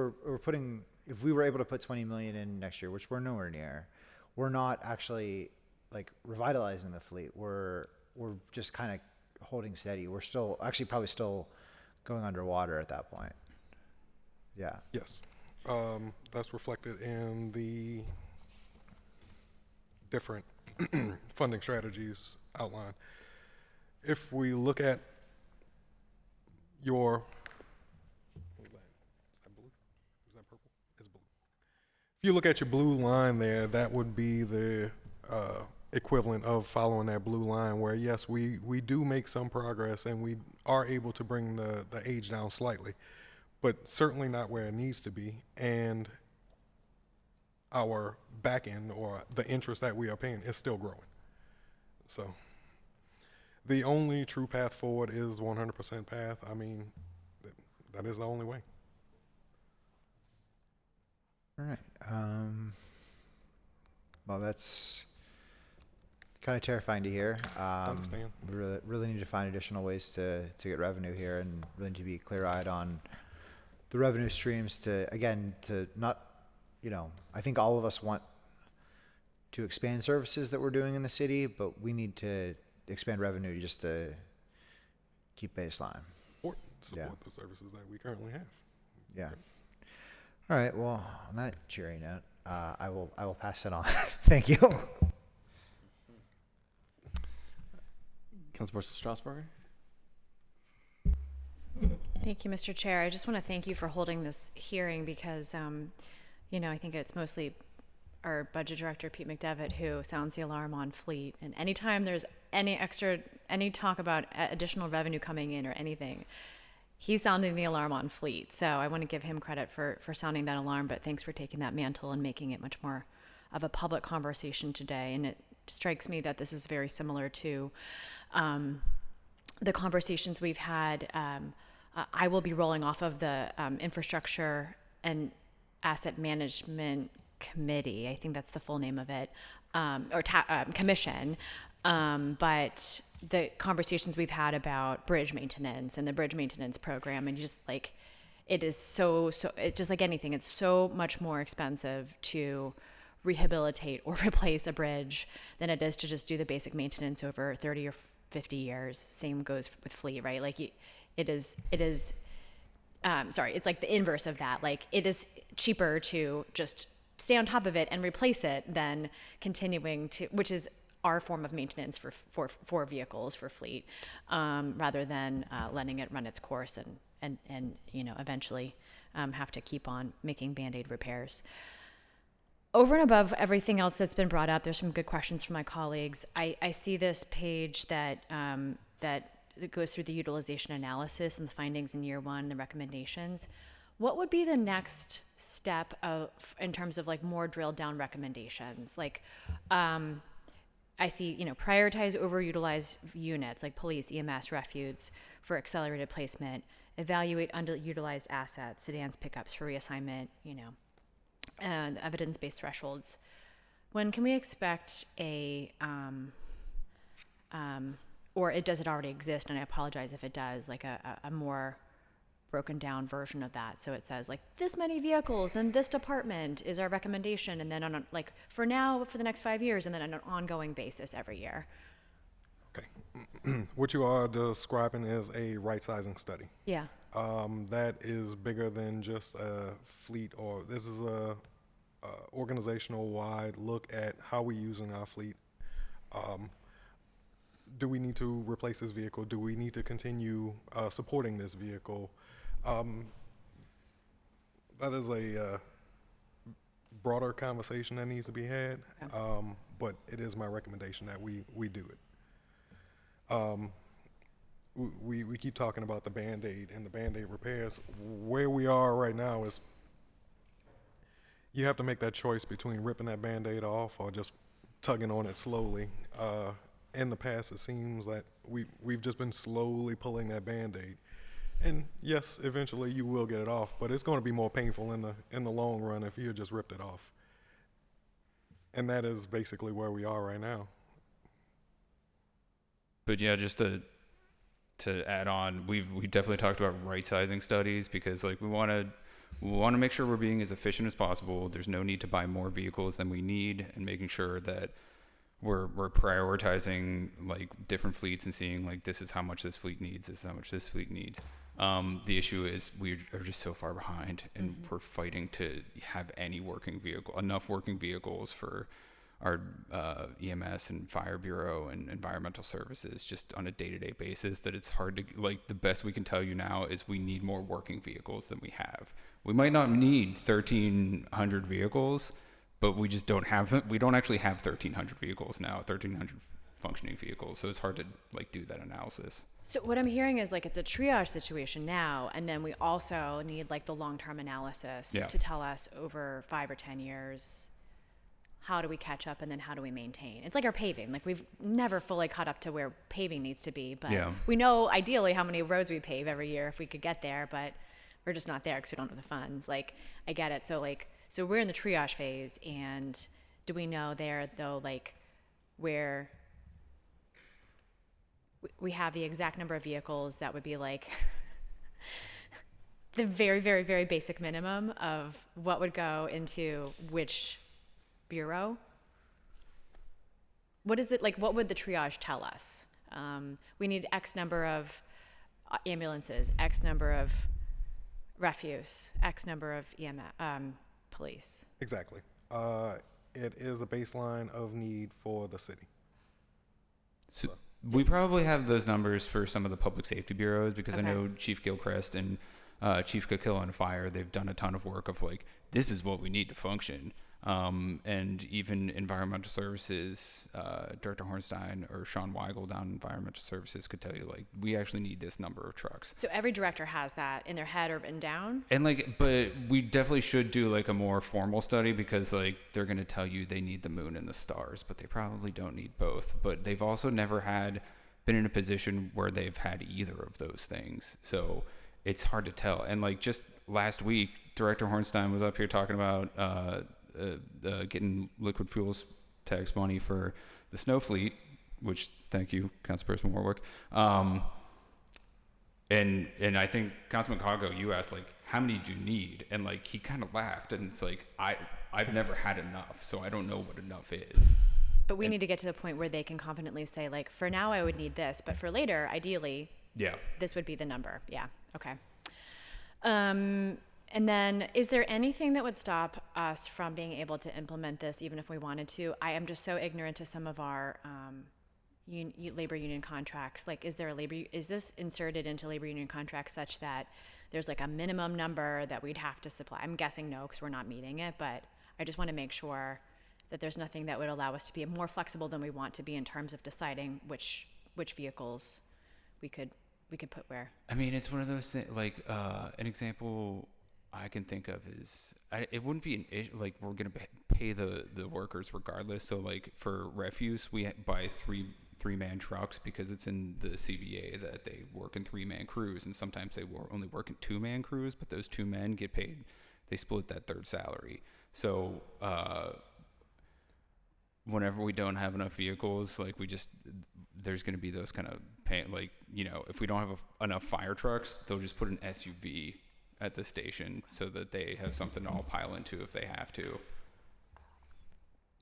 if we were able to put 20 million in next year, which we're nowhere near, we're not actually like revitalizing the fleet. We're just kind of holding steady. We're still probably still going underwater at that point. Yeah. Yes. That's reflected in the different funding strategies outlined. If we look at your, what was that? Is that blue? Is that purple? It's blue. If you look at your blue line there, that would be the equivalent of following that blue line where, yes, we do make some progress and we are able to bring the age down slightly, but certainly not where it needs to be. And our back end, or the interest that we are paying, is still growing. So the only true path forward is 100% path. I mean, that is the only way. All right. Well, that's kind of terrifying to hear. Understand. We really need to find additional ways to get revenue here, and really need to be clear-eyed on the revenue streams to not, I think all of us want to expand services that we're doing in the city, but we need to expand revenue just to keep baseline. Or support Yeah. the services that we currently have. Yeah. All right. Well, on that cheery note, I will pass it on. Thank you. Councilperson Strasburger? Thank you, Mr. Chair. I just want to thank you for holding this hearing because, I think it's mostly our budget director, Pete McDevitt, who sounds the alarm on fleet. And anytime there's any talk about additional revenue coming in or anything, he's sounding the alarm on fleet. So I want to give him credit for sounding that alarm, but thanks for taking that mantle and making it much more of a public conversation today. And it strikes me that this is very similar to the conversations we've had, I will be rolling off of the infrastructure and asset management committee. I think that's the full name of it, commission. But the conversations we've had about bridge maintenance and the bridge maintenance program, and just like, it is so, it's just like anything. It's so much more expensive to rehabilitate or replace a bridge than it is to just do the basic maintenance over 30 or 50 years. Same goes with fleet, right? Like it is, it's like the inverse of that. Like, it is cheaper to just stay on top of it and replace it than continuing to, which is our form of maintenance for vehicles, for fleet, rather than letting it run its course and eventually have to keep on making Band-Aid repairs. Over and above everything else that's been brought up, there's some good questions from my colleagues. I see this page that goes through the utilization analysis and the findings in year one, the recommendations. What would be the next step in terms of like more drilled down recommendations? Like, I see, prioritize overutilized units like police, EMS, refuse for accelerated placement, evaluate underutilized assets, sedans, pickups for reassignment, and evidence-based thresholds. When can we expect or does it already exist? And I apologize if it does, like a more broken down version of that. So it says like this many vehicles in this department is our recommendation. And then for now, for the next 5 years, and then on an ongoing basis every year. Okay. What you are describing is a right-sizing study. Yeah. That is bigger than just a fleet, or this is a organizational-wide look at how we're using our fleet. Do we need to replace this vehicle? Do we need to continue supporting this vehicle? That is a broader conversation that needs to be had, but it is my recommendation that we do it. We keep talking about the Band-Aid and the Band-Aid repairs. Where we are right now is you have to make that choice between ripping that Band-Aid off or just tugging on it slowly. In the past, it seems that we've just been slowly pulling that Band-Aid. And yes, eventually you will get it off, but it's going to be more painful in the long run if you just ripped it off. And that is basically where we are right now. But yeah, just to add on, we've definitely talked about right-sizing studies, because like we want to make sure we're being as efficient as possible. There's no need to buy more vehicles than we need, and making sure that we're prioritizing like different fleets and seeing like this is how much this fleet needs, this is how much this fleet needs. The issue is we are just so far behind, and we're fighting to have enough working vehicles for our EMS and fire bureau and environmental services just on a day-to-day basis, that it's hard to, like, the best we can tell you now is we need more working vehicles than we have. We might not need 1,300 vehicles, but we just don't have them. We don't actually have 1,300 vehicles now, 1,300 functioning vehicles. So it's hard to like do that analysis. So what I'm hearing is like it's a triage situation now, and then we also need like the long-term analysis to tell us over 5 or 10 years, how do we catch up, and then how do we maintain? It's like our paving. Like, we've never fully caught up to where paving needs to be, but we know ideally how many roads we pave every year if we could get there, but we're just not there because we don't have the funds. Like, I get it. So we're in the triage phase, and do we know there though, like, where we have the exact number of vehicles that would be like the very, very, very basic minimum of what would go into which bureau? What is it like? What would the triage tell us? We need X number of ambulances, X number of refuse, X number of police. Exactly. It is a baseline of need for the city. So we probably have those numbers for some of the public safety bureaus, because I know Chief Gilchrist and Chief Coquille on Fire, they've done a ton of work of like, this is what we need to function. And even environmental services, Director Hornstein or Sean Weigel down in environmental services could tell you, like, we actually need this number of trucks. So every director has that in their head or written down? And like, but we definitely should do like a more formal study, because like they're going to tell you they need the moon and the stars, but they probably don't need both. But they've also never had been in a position where they've had either of those things. So it's hard to tell. And like just last week, Director Hornstein was up here talking about getting liquid fuels tax money for the snow fleet, which thank you, Councilperson Warwick. And I think Councilman Congo, you asked like, how many do you need? And like he kind of laughed, and it's like I've never had enough, so I don't know what enough is. But we need to get to the point where they can confidently say, like, for now I would need this, but for later, ideally, Yeah. this would be the number. Yeah. Okay. And then is there anything that would stop us from being able to implement this even if we wanted to? I am just so ignorant to some of our labor union contracts. Like, is this inserted into labor union contracts such that there's like a minimum number that we'd have to supply? I'm guessing no, because we're not meeting it, but I just want to make sure that there's nothing that would allow us to be more flexible than we want to be in terms of deciding which vehicles we could put where. I mean, it's one of those things, like, an example I can think of is, it wouldn't be an issue, like, we're going to pay the workers regardless. So, like, for refuse, we buy three-man trucks because it's in the CBA that they work in three-man crews, and sometimes they only work in two-man crews, but those two men get paid, they split that third salary. So, whenever we don't have enough vehicles, like there's going to be those kind of like, you know, if we don't have enough fire trucks, they'll just put an SUV at the station so that they have something to all pile into if they have to.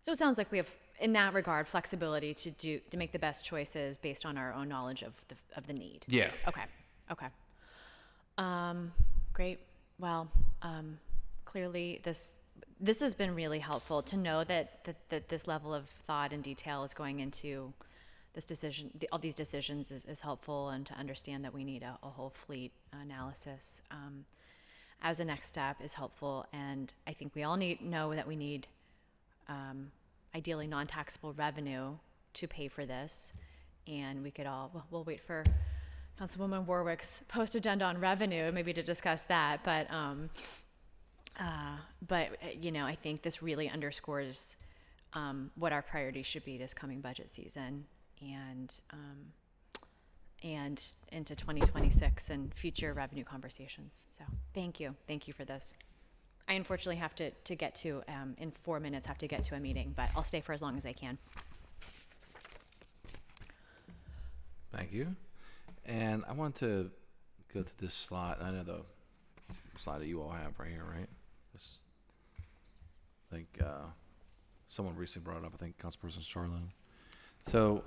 So it sounds like we have, in that regard, flexibility to make the best choices based on our own knowledge of the need. Yeah. Okay. Great. Well, clearly this has been really helpful to know that this level of thought and detail is going into this decision. All these decisions is helpful, and to understand that we need a whole fleet analysis as a next step is helpful. And I think we all know that we need ideally non-taxable revenue to pay for this. And we could we'll wait for Councilwoman Warwick's post agenda on revenue, maybe to discuss that. But you know, I think this really underscores what our priorities should be this coming budget season, and into 2026 and future revenue conversations. So thank you for this. I unfortunately have to get to in 4 minutes have to get to a meeting, but I'll stay for as long as I can. Thank you. And I want to go to this slide. I know the slide that you all have right here, right? This, I think someone recently brought it up. I think Councilperson Charlene. So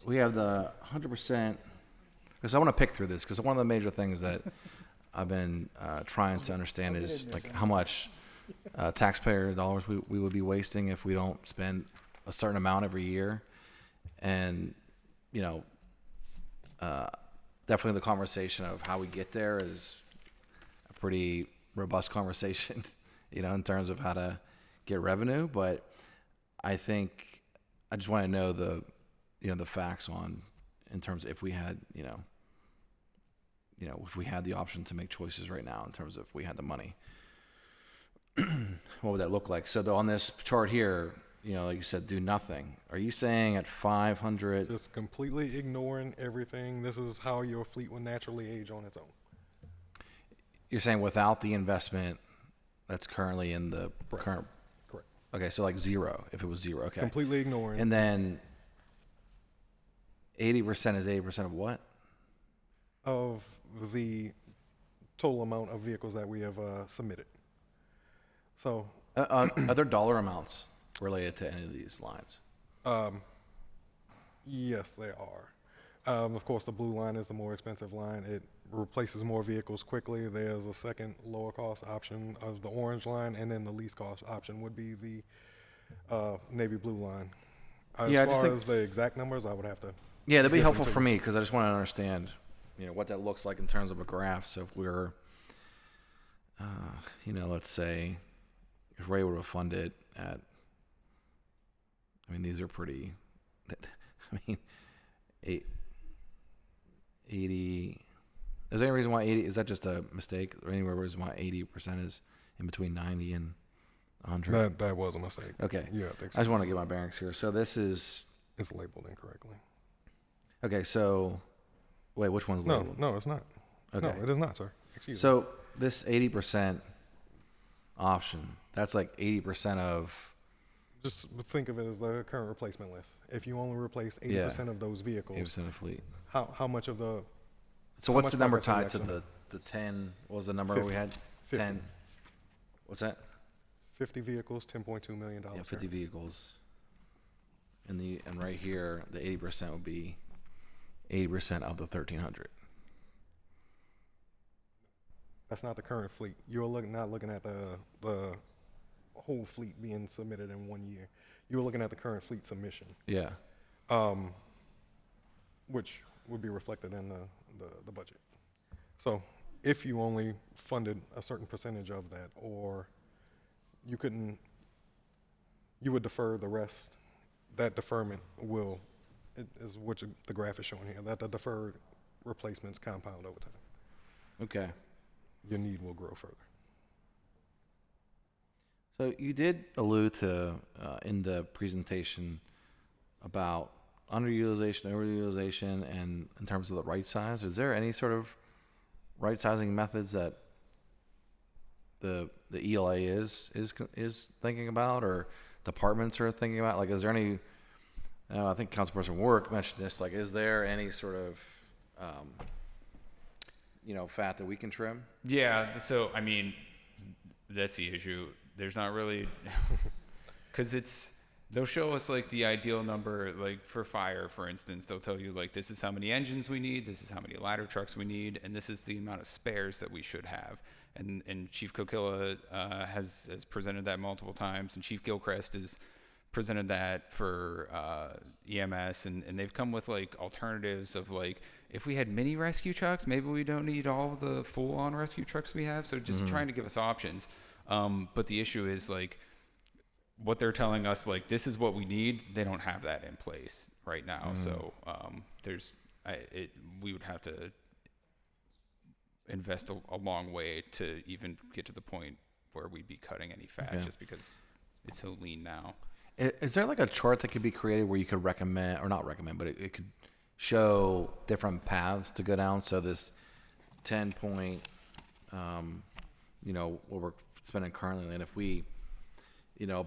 we have the 100%. Because I want to pick through this, because one of the major things that I've been trying to understand is like how much taxpayer dollars we would be wasting if we don't spend a certain amount every year. And, you know, definitely the conversation of how we get there is a pretty robust conversation, you know, in terms of how to get revenue. But I think I just want to know the facts on, in terms of if we had, if we had the option to make choices right now in terms of if we had the money, what would that look like? So on this chart here, you know, like you said, do nothing. Are you saying at 500? Just completely ignoring everything. This is how your fleet will naturally age on its own. You're saying without the investment that's currently in the current. Correct. Okay, so like zero, if it was zero, okay. Completely ignoring. And then 80% is 80% of what? Of the total amount of vehicles that we have submitted. So Are there dollar amounts related to any of these lines? yes, they are. Of course, the blue line is the more expensive line. It replaces more vehicles quickly. There's a second lower cost option of the orange line, and then the least cost option would be the navy blue line. As far as the exact numbers, I would have to. Yeah, that'd be helpful for me, because I just want to understand, you know, what that looks like in terms of a graph. So if we're, let's say if Ray were to fund it at, I mean, these are pretty, I mean, 80, is there any reason why 80, is that just a mistake? Or any reason why 80% is in between 90 and 100? That was a mistake. Okay. Yeah, I just want to get my bearings here. So this is, it's labeled incorrectly. Okay, so wait, which one's No, labeled? no, it's not. Okay. No, it is not, sir. Excuse me. So this 80% option, that's like 80% of, Just think of it as the current replacement list. If you only replace 80% of those vehicles, 80% of fleet. how much of the So How what's much the number progress tied are to you the 10? What was the number 50. we had? 50. 10. What's that? 50 vehicles, $10.2 million? Yeah, sir. 50 vehicles. And right here, the 80% would be 80% of the 1,300. That's not the current fleet. You're not looking at the whole fleet being submitted in 1 year. You're looking at the current fleet submission, Yeah. which would be reflected in the budget. So if you only funded a certain percentage of that, or you would defer the rest. That deferment is what the graph is showing here, that the deferred replacements compound over time. Okay. Your need will grow further. So you did allude to in the presentation about underutilization, overutilization, and in terms of the right size. Is there any sort of right sizing methods that the ELA is thinking about, or departments are thinking about? Like, is there any? I think Councilperson Warwick mentioned this. Like, is there any sort of fat that we can trim? Yeah, so I mean, that's the issue. There's not really, because they'll show us like the ideal number, like for fire, for instance, they'll tell you like, this is how many engines we need, this is how many ladder trucks we need, and this is the amount of spares that we should have. And Chief Kokilla has presented that multiple times, and Chief Gilchrist has presented that for EMS, and they've come with like alternatives of like, if we had mini rescue trucks, maybe we don't need all the full-on rescue trucks we have. So just trying to give us options. But the issue is like, what they're telling us, like, this is what we need. They don't have that in place right now. So we would have to invest a long way to even get to the point where we'd be cutting any fat, just because it's so lean now. Is there like a chart that could be created where you could recommend, or not recommend, but it could show different paths to go down? So this 10 point, what we're spending currently, and if we,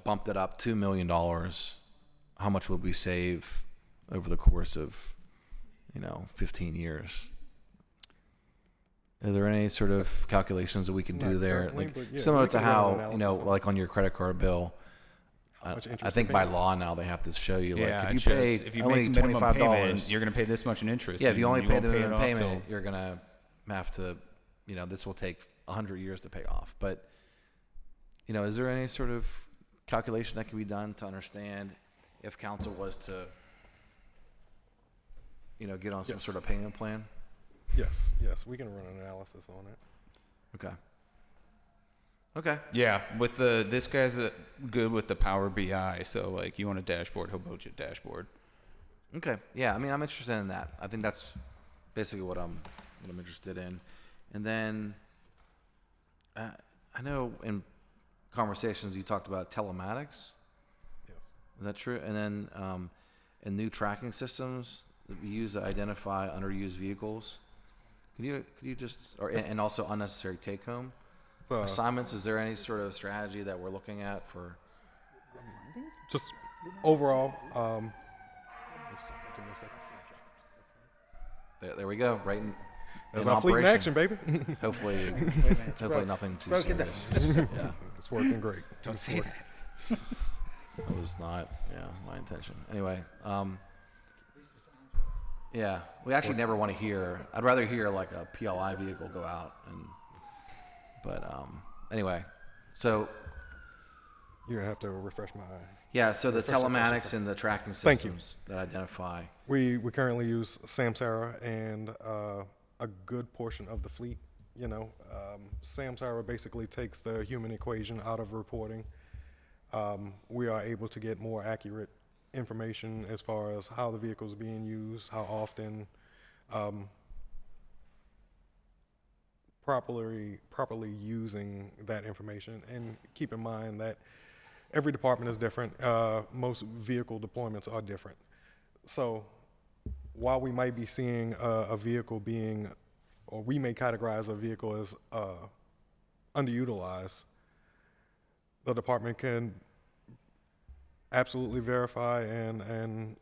bumped it up $2 million, how much would we save over the course of, 15 years? Are there any sort of calculations that we can do Not there? currently, Like but yeah, similar we to can run an how, analysis on it. like on your credit card bill, much interest I think you're by paying. law now they have to show you, like, Yeah, if you pay if you only make the minimum $25, payment, you're going to pay this much in interest. yeah, if you and only pay won't the pay it minimum off payment, till- you're going to have to, this will take 100 years to pay off. But, is there any sort of calculation that can be done to understand if council was to, get on some Yes. sort of payment plan? Yes, we can run an analysis on it. Okay. Yeah, with this guy's good with the Power BI. So like, you want a dashboard, he'll build you a dashboard. Okay. Yeah. I mean, I'm interested in that. I think that's basically what I'm interested in. And then I know in conversations you talked about telematics. Yes. Is that true? And then and new tracking systems that we use to identify underused vehicles. Could you just and also unnecessary take home assignments? Is there any sort of strategy that we're looking at for? Just overall, give me a second. There we go. Right in. That's in our fleet in operation. action, baby. Hopefully nothing too serious. Yeah. It's working great. Don't say that. That was not, my intention. Anyway, yeah, we actually never want to hear. I'd rather hear like a PLI vehicle go out, but anyway, so You're gonna have to refresh my. yeah, so the telematics and the tracking Thank you. systems that identify. We currently use Samsara and a good portion of the fleet. Samsara basically takes the human equation out of reporting. We are able to get more accurate information as far as how the vehicle is being used, how often, properly using that information. And keep in mind that every department is different. Most vehicle deployments are different. So while we might be seeing a vehicle being, or we may categorize a vehicle as underutilized, the department can absolutely verify and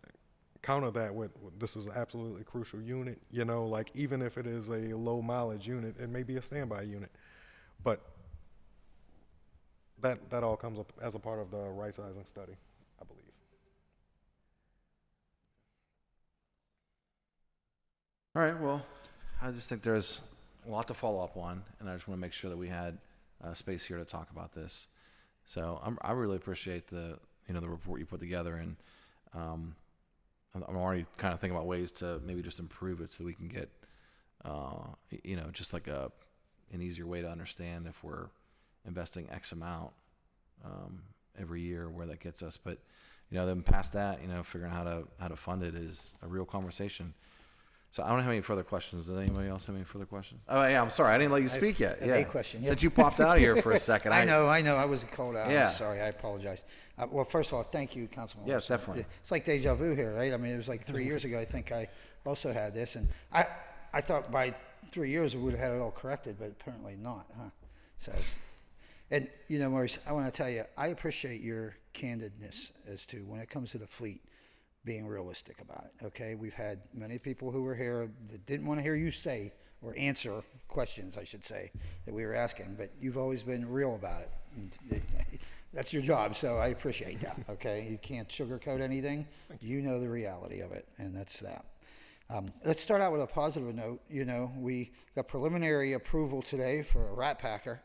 counter that with, this is an absolutely crucial unit, you know, like even if it is a low mileage unit, it may be a standby unit. But that all comes up as a part of the right sizing study, I believe. All right, well, I just think there's a lot to follow up on, and I just want to make sure that we had space here to talk about this. So I really appreciate the report you put together, and I'm already kind of thinking about ways to maybe just improve it so we can get just like an easier way to understand if we're investing X amount every year, where that gets us. But then past that, figuring out how to fund it is a real conversation. So I don't have any further questions. Does anybody else have any further questions? Oh yeah, I'm sorry, I didn't let you speak yet. I have a question. Yeah. Since you popped out of here for a second. I know. I was called out. Yeah. I'm sorry. I apologize. Well, first of all, thank you, Councilman. Yes, Wilson. definitely. It's like deja vu here, right? I mean, it was like 3 years ago. I think I also had this, and I thought by 3 years we would have had it all corrected, but apparently not, huh? So, and Maurice, I want to tell you, I appreciate your candidness as to when it comes to the fleet, being realistic about it. Okay, we've had many people who were here that didn't want to hear you say or answer questions, I should say, that we were asking, but you've always been real about it. And that's your job, so I appreciate that. Okay, you can't sugarcoat anything. You know the reality of it, and that's that. Let's start out with a positive note. We got preliminary approval today for a rat packer,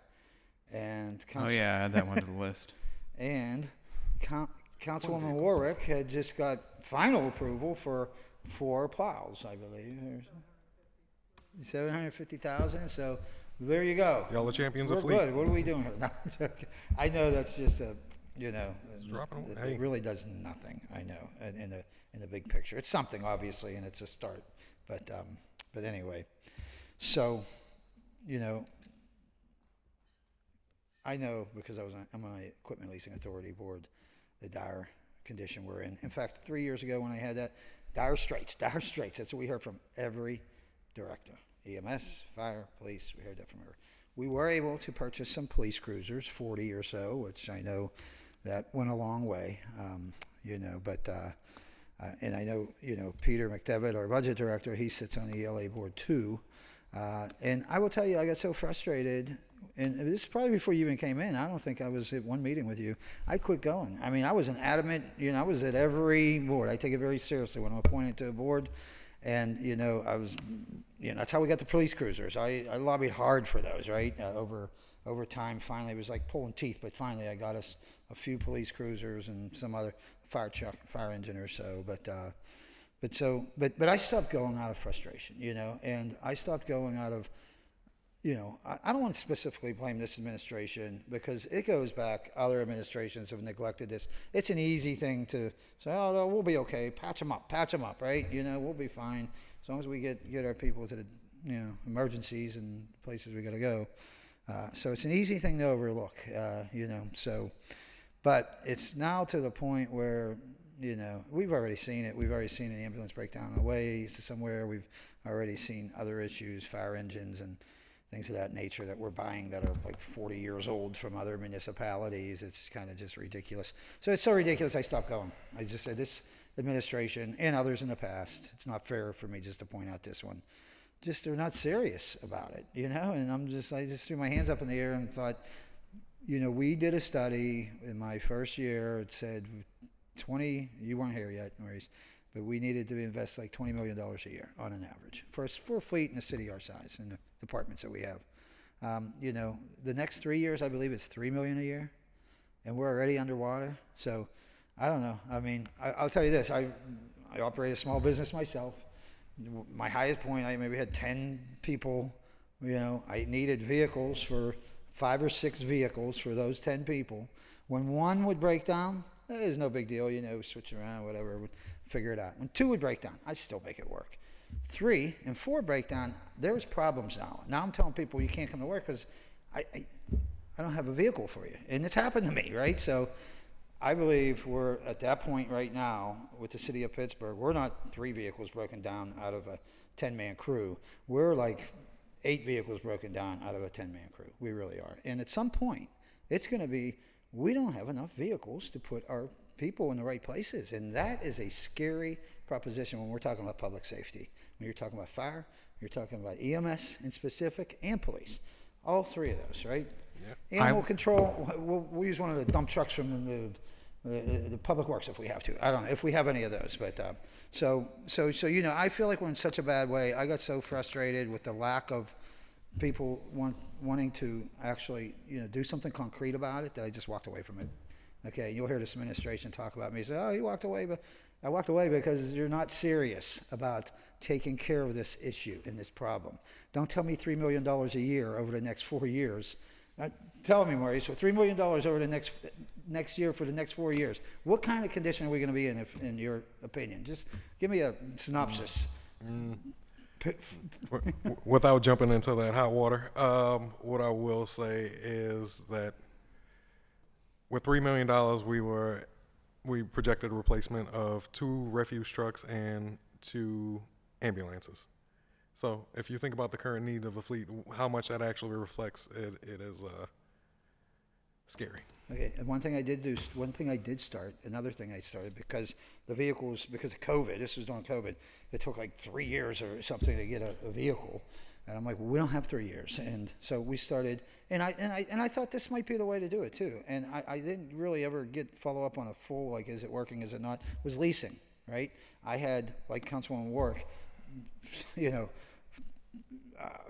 and add that one to the list. And Councilwoman Warwick had just got final approval for 4 plows, I believe. 750,000. So there you go. Y'all the champions We're of fleet. good. What are we doing here? No, I'm joking. I know that's just it Hey. really does nothing. I know in the big picture. It's something obviously, and it's a start. But anyway, so I know because I'm on the Equipment Leasing Authority board, the dire condition we're in. In fact, 3 years ago when I had that, dire straits. That's what we heard from every director. EMS, fire, police, we heard that from her. We were able to purchase some police cruisers, 40 or so, which I know that went a long way, and I know, Peter McDevitt, our budget director, he sits on the ELA board too. And I will tell you, I got so frustrated, and this is probably before you even came in. I don't think I was at one meeting with you. I quit going. I mean, I was an adamant, I was at every board. I take it very seriously when I'm appointed to a board. And, I was, that's how we got the police cruisers. I lobbied hard for those, right? Over time, finally, it was like pulling teeth, but finally I got us a few police cruisers and some other fire engine or so. But I stopped going out of frustration, and I stopped going out of, I don't want to specifically blame this administration because it goes back. Other administrations have neglected this. It's an easy thing to say, oh, no, we'll be okay. Patch them up, right? We'll be fine as long as we get our people to the, emergencies and places we got to go. So it's an easy thing to overlook, so, but it's now to the point where, we've already seen it. We've already seen an ambulance breakdown on the way to somewhere. We've already seen other issues, fire engines and things of that nature that we're buying that are like 40 years old from other municipalities. It's kind of just ridiculous. So it's so ridiculous I stopped going. I just said this administration and others in the past, it's not fair for me just to point out this one. Just they're not serious about it, and I just threw my hands up in the air and thought, we did a study in my first year. It said you weren't here yet, Maurice, but we needed to invest like $20 million a year on an average for a fleet in a city our size and the departments that we have. The next 3 years, I believe it's $3 million a year, and we're already underwater. So I don't know. I mean, I'll tell you this. I operate a small business myself. My highest point, I maybe had 10 people. I needed vehicles for 5 or 6 vehicles for those 10 people. When one would break down, it's no big deal, switch around, whatever, would figure it out. When 2 would break down, I'd still make it work. 3 and 4 break down, there's problems now. Now I'm telling people you can't come to work because I don't have a vehicle for you. And it's happened to me, right? So I believe we're at that point right now with the city of Pittsburgh. We're not 3 vehicles broken down out of a 10-man crew. We're like 8 vehicles broken down out of a 10-man crew. We really are. And at some point, it's going to be, we don't have enough vehicles to put our people in the right places. And that is a scary proposition when we're talking about public safety. When you're talking about fire, you're talking about EMS in specific, and police. All 3 of those, right? Yeah. Animal control, we'll use one of the dump trucks from the public works if we have to. I don't know if we have any of those, but so you know, I feel like we're in such a bad way. I got so frustrated with the lack of people wanting to actually, you know, do something concrete about it that I just walked away from it. Okay, you'll hear this administration talk about me, say, "Oh, you walked away," but I walked away because you're not serious about taking care of this issue and this problem. Don't tell me $3 million a year over the next 4 years. Tell me, Maurice, so $3 million over the next year for the next 4 years. What kind of condition are we going to be in your opinion? Just give me a synopsis. Without jumping into that hot water, what I will say is that with $3 million, we projected a replacement of 2 refuse trucks and 2 ambulances. So if you think about the current need of the fleet, how much that actually reflects, it is scary. Okay, and another thing I started, because the vehicles, because of COVID, this was during COVID, it took like 3 years or something to get a vehicle. And I'm like, well, we don't have 3 years. And so we started, and I thought this might be the way to do it too. And I didn't really ever follow up on a full, like, is it working, is it not, was leasing, right? I had, like Councilwoman Warwick, you know,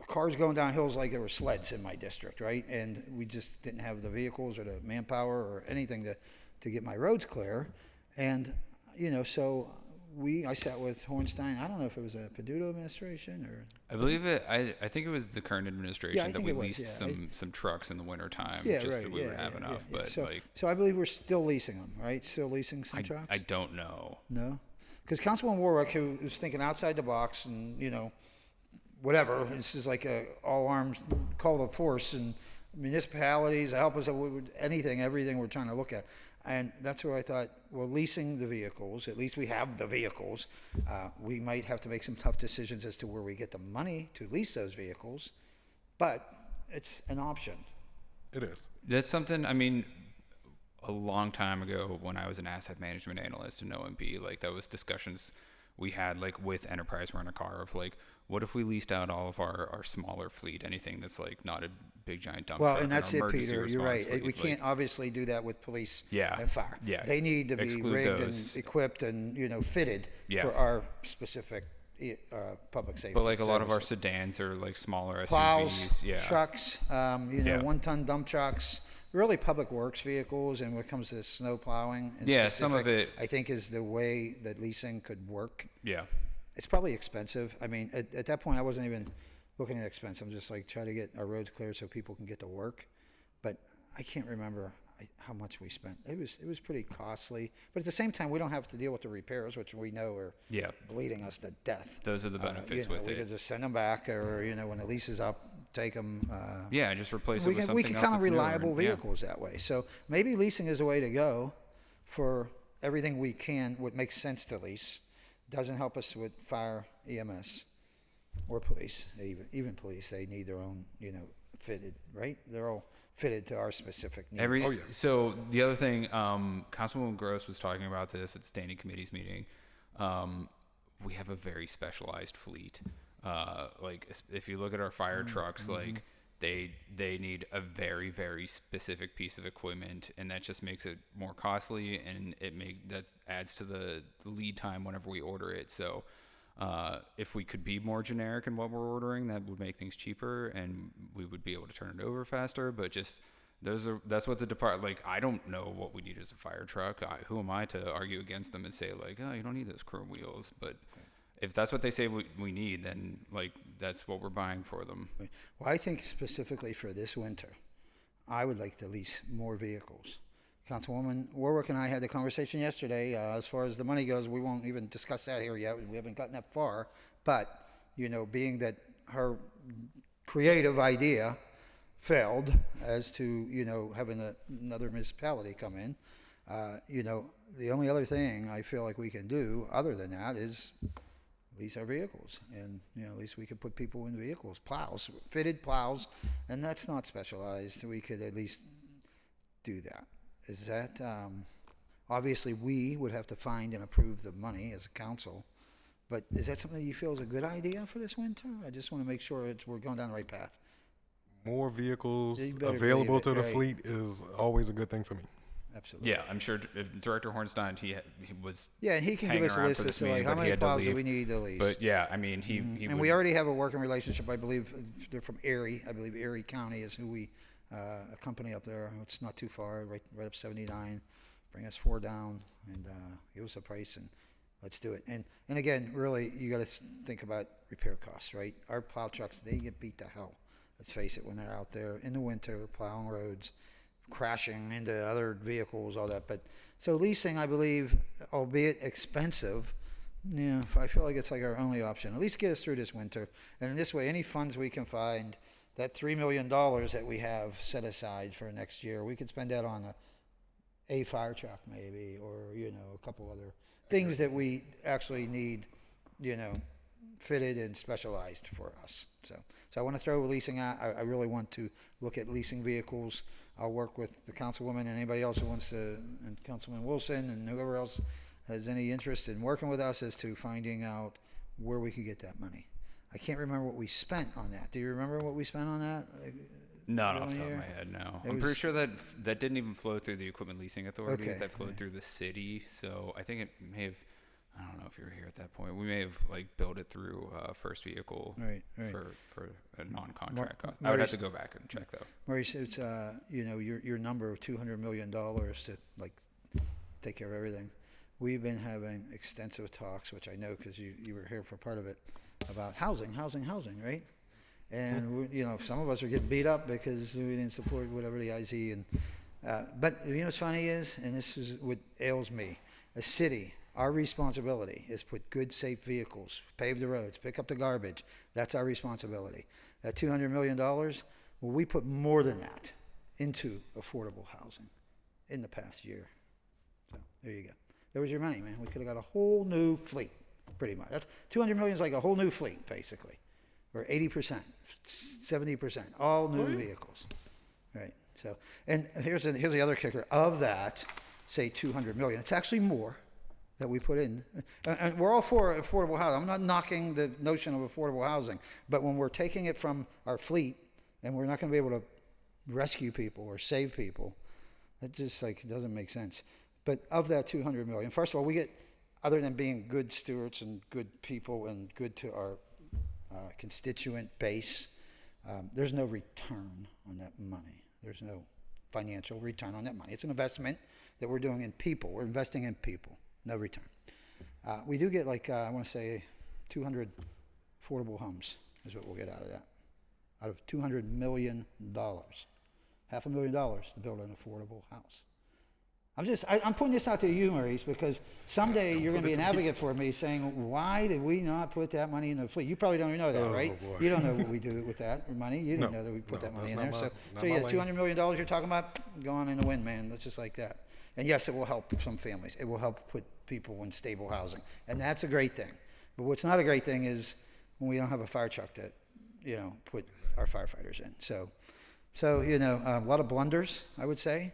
cars going down hills like there were sleds in my district, right? And we just didn't have the vehicles or the manpower or anything to get my roads clear. And, you know, so I sat with Hornstein. I don't know if it was a Peduto administration or. I believe it. I think it was the current administration Yeah, I that think we it was, leased yeah. some trucks in the wintertime Yeah, just right. so we would have enough. But so I believe we're still leasing them, right? Still leasing some trucks? I don't know. No? Because Councilwoman Warwick, who was thinking outside the box and, you know, whatever, this is like a all-armed call to force, and municipalities help us with everything we're trying to look at. And that's where I thought, well, leasing the vehicles, at least we have the vehicles. We might have to make some tough decisions as to where we get the money to lease those vehicles, but it's an option. It is. That's something, I mean, a long time ago when I was an asset management analyst in OMB, like that was discussions we had like with Enterprise Rent a Car of like, what if we leased out all of our smaller fleet, anything that's like not a big giant dump Well, truck, and that's it, emergency Peter. You're right. response We fleet, can't obviously do that with police Yeah. and fire. Yeah. They need to be Exclude rigged those. and equipped and, you know, fitted Yeah. for our specific public safety. But like a lot of our services. sedans are like smaller SUVs. Plows, Yeah. trucks, you know, Yeah. 1-ton dump trucks, really public works vehicles. And when it comes to snow plowing, in Yeah, some of specific, it- I think is the way that leasing could work. Yeah. It's probably expensive. I mean, at that point, I wasn't even looking at expense. I'm just like trying to get our roads clear so people can get to work. But I can't remember how much we spent. It was pretty costly. But at the same time, we don't have to deal with the repairs, which we know are Yeah. bleeding us to death. Those are the benefits you know, with we it. could just send them back, or, you know, when the lease is up, take them. Yeah, just replace it we with can something kind else of that's newer reliable and- yeah. vehicles that way. So maybe leasing is the way to go for everything we can. What makes sense to lease doesn't help us with fire, EMS, or police. Even police, they need their own, you know, fitted, right? They're all fitted to our specific needs. Oh, yeah. So the other thing, Councilwoman Gross was talking about this at standing committees meeting. We have a very specialized fleet. Like if you look at our fire trucks, like they need a very, very specific piece of equipment, and that just makes it more costly, and that adds to the lead time whenever we order it. So if we could be more generic in what we're ordering, that would make things cheaper, and we would be able to turn it over faster. But just that's what the department, like, I don't know what we need as a fire truck. Who am I to argue against them and say like, oh, you don't need those chrome wheels? But if that's what they say we need, then like that's what we're buying for them. Well, I think specifically for this winter, I would like to lease more vehicles. Councilwoman Warwick and I had the conversation yesterday. As far as the money goes, we won't even discuss that here yet. We haven't gotten that far. But, you know, being that her creative idea failed as to, you know, having another municipality come in, You know, the only other thing I feel like we can do other than that is lease our vehicles. And, you know, at least we could put people in vehicles, plows, fitted plows, and that's not specialized. We could at least do that. Is that, obviously we would have to find and approve the money as a council, but is that something that you feel is a good idea for this winter? I just want to make sure we're going down the right path. More vehicles You better available believe to it, the right. fleet is always a good thing for me. Absolutely. Yeah, I'm sure if Director Hornstein, he was. Yeah, and he can give hanging us a around list for of this so like meeting, how but he many had to plows do leave. we need to lease. But yeah, I mean, he and would, we already have a working relationship. I believe they're from Erie. I believe Erie County is who we a company up there. It's not too far, right up 79. Bring us 4 down and give us a price and let's do it. And again, really, you got to think about repair costs, right? Our plow trucks, they get beat to hell. Let's face it, when they're out there in the winter plowing roads, crashing into other vehicles, all that. But so leasing, I believe, albeit expensive, yeah, I feel like it's like our only option. At least get us through this winter. And in this way, any funds we can find, that $3 million that we have set aside for next year, we could spend that on a fire truck maybe, or, you know, a couple other things that we actually need, you know, fitted and specialized for us. So I want to throw leasing out. I really want to look at leasing vehicles. I'll work with the councilwoman and anybody else who wants to, and Councilman Wilson and whoever else has any interest in working with us as to finding out where we could get that money. I can't remember what we spent on that. Do you remember what we spent on that? not off the One top of year? my head, no. It I'm was- pretty sure that didn't even flow through the Equipment Leasing Authority. Okay, That flowed right. through the city. So I think it may have, I don't know if you were here at that point. We may have like billed it through First Vehicle Right. for a non-contract cost. I would have Maurice- to go back and check though. Maurice, it's you know, your number of $200 million to like take care of everything. We've been having extensive talks, which I know because you were here for part of it, about housing, right? And you know, some of us are getting beat up because we didn't support whatever the IZ and. But you know what's funny is, and this is what ails me, a city. Our responsibility is put good, safe vehicles, pave the roads, pick up the garbage. That's our responsibility. That $200 million, well, we put more than that into affordable housing in the past year. So there you go. There was your money, man. We could have got a whole new fleet, pretty much. That's $200 million is like a whole new fleet, basically, or 80%, 70%, all new vehicles, right? So, and here's the other kicker. Of that, say $200 million, it's actually more that we put in. And we're all for affordable housing. I'm not knocking the notion of affordable housing, but when we're taking it from our fleet and we're not going to be able to rescue people or save people, it just like it doesn't make sense. But of that $200 million, first of all, we get, other than being good stewards and good people and good to our constituent base, there's no return on that money. There's no financial return on that money. It's an investment that we're doing in people. We're investing in people. No return. We do get like, I want to say 200 affordable homes is what we'll get out of that. Out of $200 million. $500,000 to build an affordable house. I'm putting this out to you, Maurice, because someday you're going to be an advocate for me saying, why did we not put that money in the fleet? You probably don't even know that, right? boy. You don't know what we do with that money. You didn't know that we put that money in there. that's So not my yeah, lane. $200 million you're talking about, going in the wind, man. That's just like that. And yes, it will help some families. It will help put people in stable housing. And that's a great thing. But what's not a great thing is when we don't have a fire truck to, you know, put our firefighters in. So you know, a lot of blunders, I would say,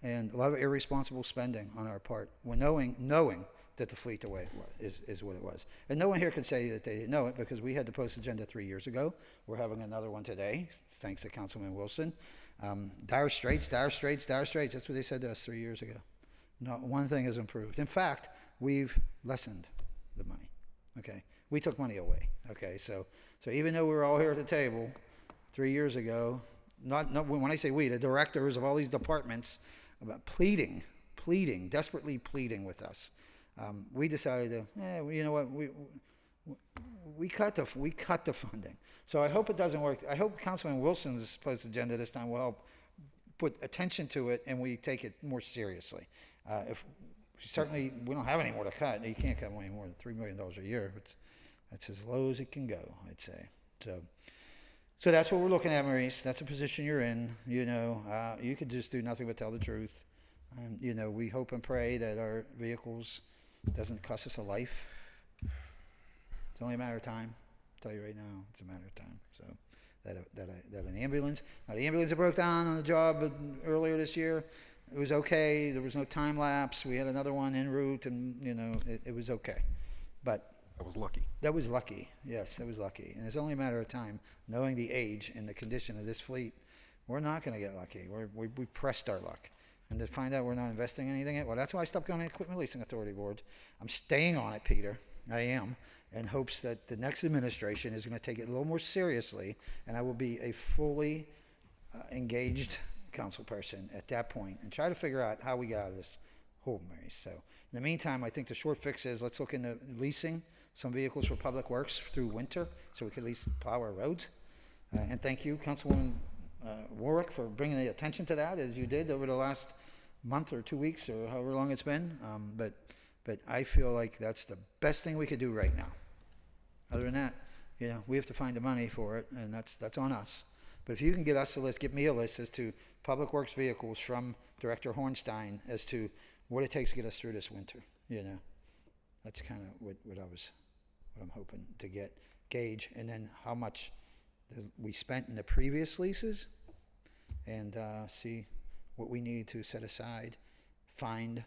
and a lot of irresponsible spending on our part, when knowing that the fleet the way it was, is what it was. And no one here can say that they didn't know it because we had the post agenda 3 years ago. We're having another one today, thanks to Councilman Wilson. Dire straits. That's what they said to us 3 years ago. Not one thing has improved. In fact, we've lessened the money. Okay, we took money away. Okay, so even though we were all here at the table 3 years ago, not when I say we, the directors of all these departments, about desperately pleading with us, we decided to, you know what, we cut the funding. So I hope it doesn't work. I hope Councilman Wilson's post agenda this time will help put attention to it and we take it more seriously. Certainly we don't have any more to cut. You can't cut any more than $3 million a year. That's as low as it can go, I'd say. So that's what we're looking at, Maurice. That's a position you're in. You know, you could just do nothing but tell the truth. And, you know, we hope and pray that our vehicles doesn't cost us a life. It's only a matter of time. I'll tell you right now, it's a matter of time. So that an ambulance, now the ambulance that broke down on the job earlier this year, it was okay. There was no time lapse. We had another one en route, and, you know, it was okay. But I was lucky. that was lucky. Yes, that was lucky. And it's only a matter of time, knowing the age and the condition of this fleet. We're not going to get lucky. We pressed our luck. And to find out we're not investing anything in, well, that's why I stopped going to the Equipment Leasing Authority Board. I'm staying on it, Peter. I am, in hopes that the next administration is going to take it a little more seriously, and I will be a fully engaged council person at that point and try to figure out how we get out of this whole maze. So in the meantime, I think the short fix is let's look into leasing some vehicles for Public Works through winter so we can at least plow our roads. And thank you, Councilwoman Warwick, for bringing the attention to that as you did over the last month or 2 weeks or however long it's been. But I feel like that's the best thing we could do right now. Other than that, you know, we have to find the money for it, and that's on us. But if you can get us a list, get me a list as to Public Works vehicles from Director Hornstein as to what it takes to get us through this winter, you know, that's kind of what I'm hoping to gauge, and then how much we spent in the previous leases, and see what we need to set aside, find,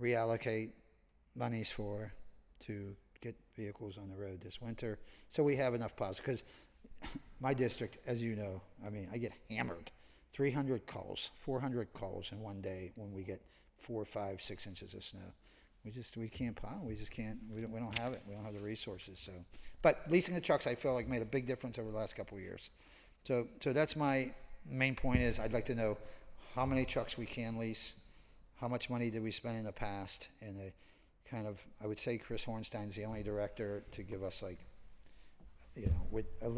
reallocate monies for to get vehicles on the road this winter, so we have enough plows. Because my district, as you know, I mean, I get hammered. 300 calls, 400 calls in one day when we get 4, 5, 6 inches of snow. We can't plow. We just can't. We don't have it. We don't have the resources. So, but leasing the trucks, I feel like made a big difference over the last couple of years. So that's my main point. Is I'd like to know how many trucks we can lease, how much money did we spend in the past, and I would say Chris Hornstein's the only director to give us, like, you know, with a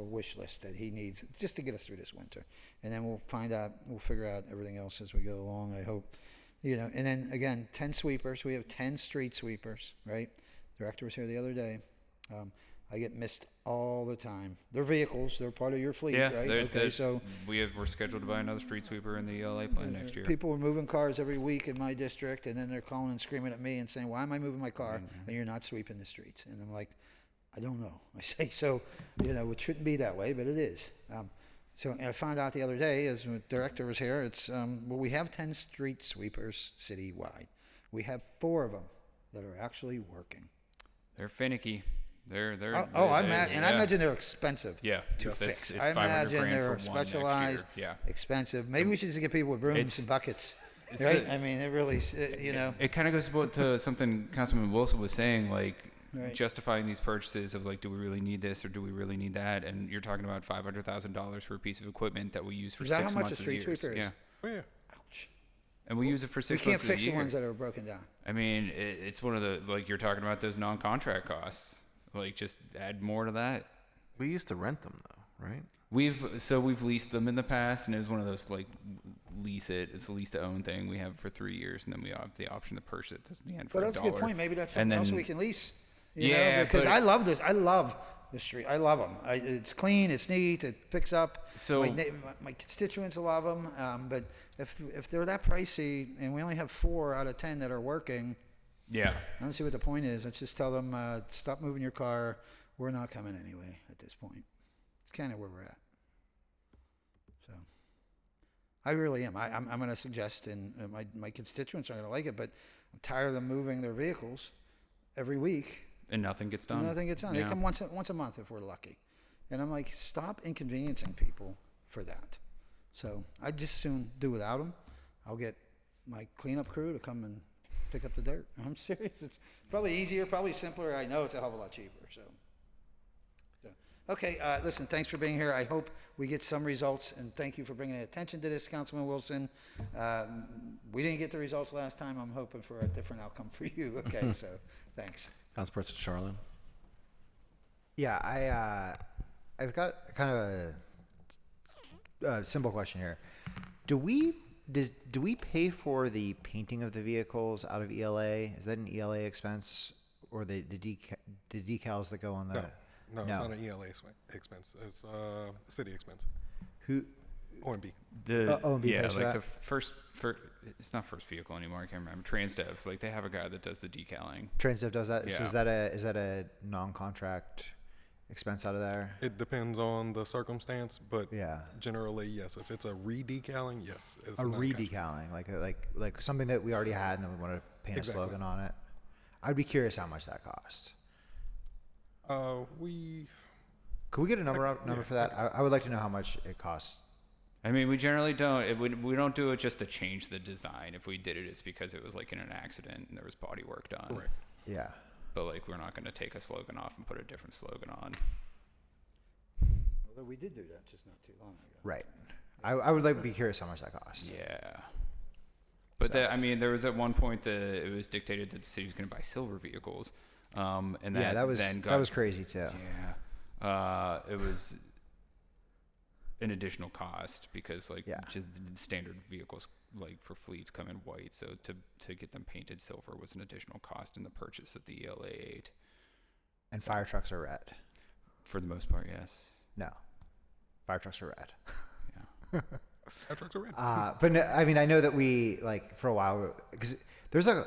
wish list that he needs just to get us through this winter. And then we'll figure out everything else as we go along, I hope. You know, and then again, 10 sweepers. We have 10 street sweepers, right? Director was here the other day. I get missed all the time. They're vehicles. They're part of your fleet, Yeah, right? Okay, so we're scheduled to buy another street sweeper in the ELA plan next year. people are moving cars every week in my district, and then they're calling and screaming at me and saying, "Why am I moving my car and you're not sweeping the streets?" And I'm like, I don't know. I say, so, you know, it shouldn't be that way, but it is. So I found out the other day, as the director was here, it's, we have 10 street sweepers citywide. We have 4 of them that are actually working. They're finicky. I imagine they're expensive to it's fix. $500 I imagine grand they're for one next year. specialized, expensive. Maybe we should just get people with brooms and buckets, right? I mean, it really, you know. It kind of goes to something Councilman Wilson was saying, like, Right. justifying these purchases of, like, do we really need this or do we really need that? And you're talking about $500,000 for a piece of equipment that we use for Is that 6 how much months a of the street year. sweeper is? Yeah. Oh, yeah. Ouch. And we use it for We 6 can't months of fix the the year. ones that are broken down. I mean, it's one of the, like, you're talking about those non-contract costs. Like, just add more to that. We used to rent them though, right? We've leased them in the past, and it was one of those, like, lease it. It's a lease to own thing. We have it for 3 years, and then we have the option to purchase it at the end for But that's a good point. Maybe that's something else we can lease. You know, because I love this. I love the street. I love them. It's clean. It's neat. It picks up. So my constituents love them. But if they're that pricey, and we only have 4 out of 10 that are working, yeah, I don't see what the point is. Let's just tell them, stop moving your car. We're not coming anyway at this point. It's kind of where we're at. So I really am. I'm going to suggest, and my constituents are going to like it, but I'm tired of them moving their vehicles every week. and nothing gets done. Nothing gets done. Yeah. They come once a month if we're lucky. And I'm like, stop inconveniencing people for that. So I'd just soon do without them. I'll get my cleanup crew to come and pick up the dirt. I'm serious. It's probably easier, probably simpler. I know it's a hell of a lot cheaper. So okay, listen, thanks for being here. I hope we get some results, and thank you for bringing attention to this, Councilman Wilson. We didn't get the results last time. I'm hoping for a different outcome for you. Okay, so thanks. Councilperson Charlin. Yeah, I've got kind of a simple question here. Do we pay for the painting of the vehicles out of ELA? Is that an ELA expense, or the decals that go on the? No, it's not an ELA expense. It's a city expense. OMB. OMB yeah, pays for like that? the first, it's not first vehicle anymore. I can't remember. Transdev, like they have a guy that does the decaling. Transdev does that. So Yeah. is that a non-contract expense out of there? It depends on the circumstance, but Yeah. generally, yes. If it's a re-decaling, yes. It's A non-contract. re-decaling, like something that we already had, and then we want to paint Exactly. a slogan on it. I'd be curious how much that cost. We Could we get a number yeah, for that? I would like to know how much it costs. I mean, we generally don't. We don't do it just to change the design. If we did it, it's because it was like in an accident and there was body work done. correct. Yeah. But like, we're not going to take a slogan off and put a different slogan on. Although we did do that just not too long ago. Right. I would like to be curious how much that costs. Yeah. But I mean, there was at one point that it was dictated that the city was going to buy silver vehicles, and That was crazy too. Yeah, it was an additional cost because like Yeah. just the standard vehicles like for fleets come in white, so to get them painted silver was an additional cost in the purchase of the ELA 8. And fire trucks are red. For the most part, yes. No, fire trucks are red. Yeah. Our trucks are red. But no, I mean, I know that we like for a while because there's a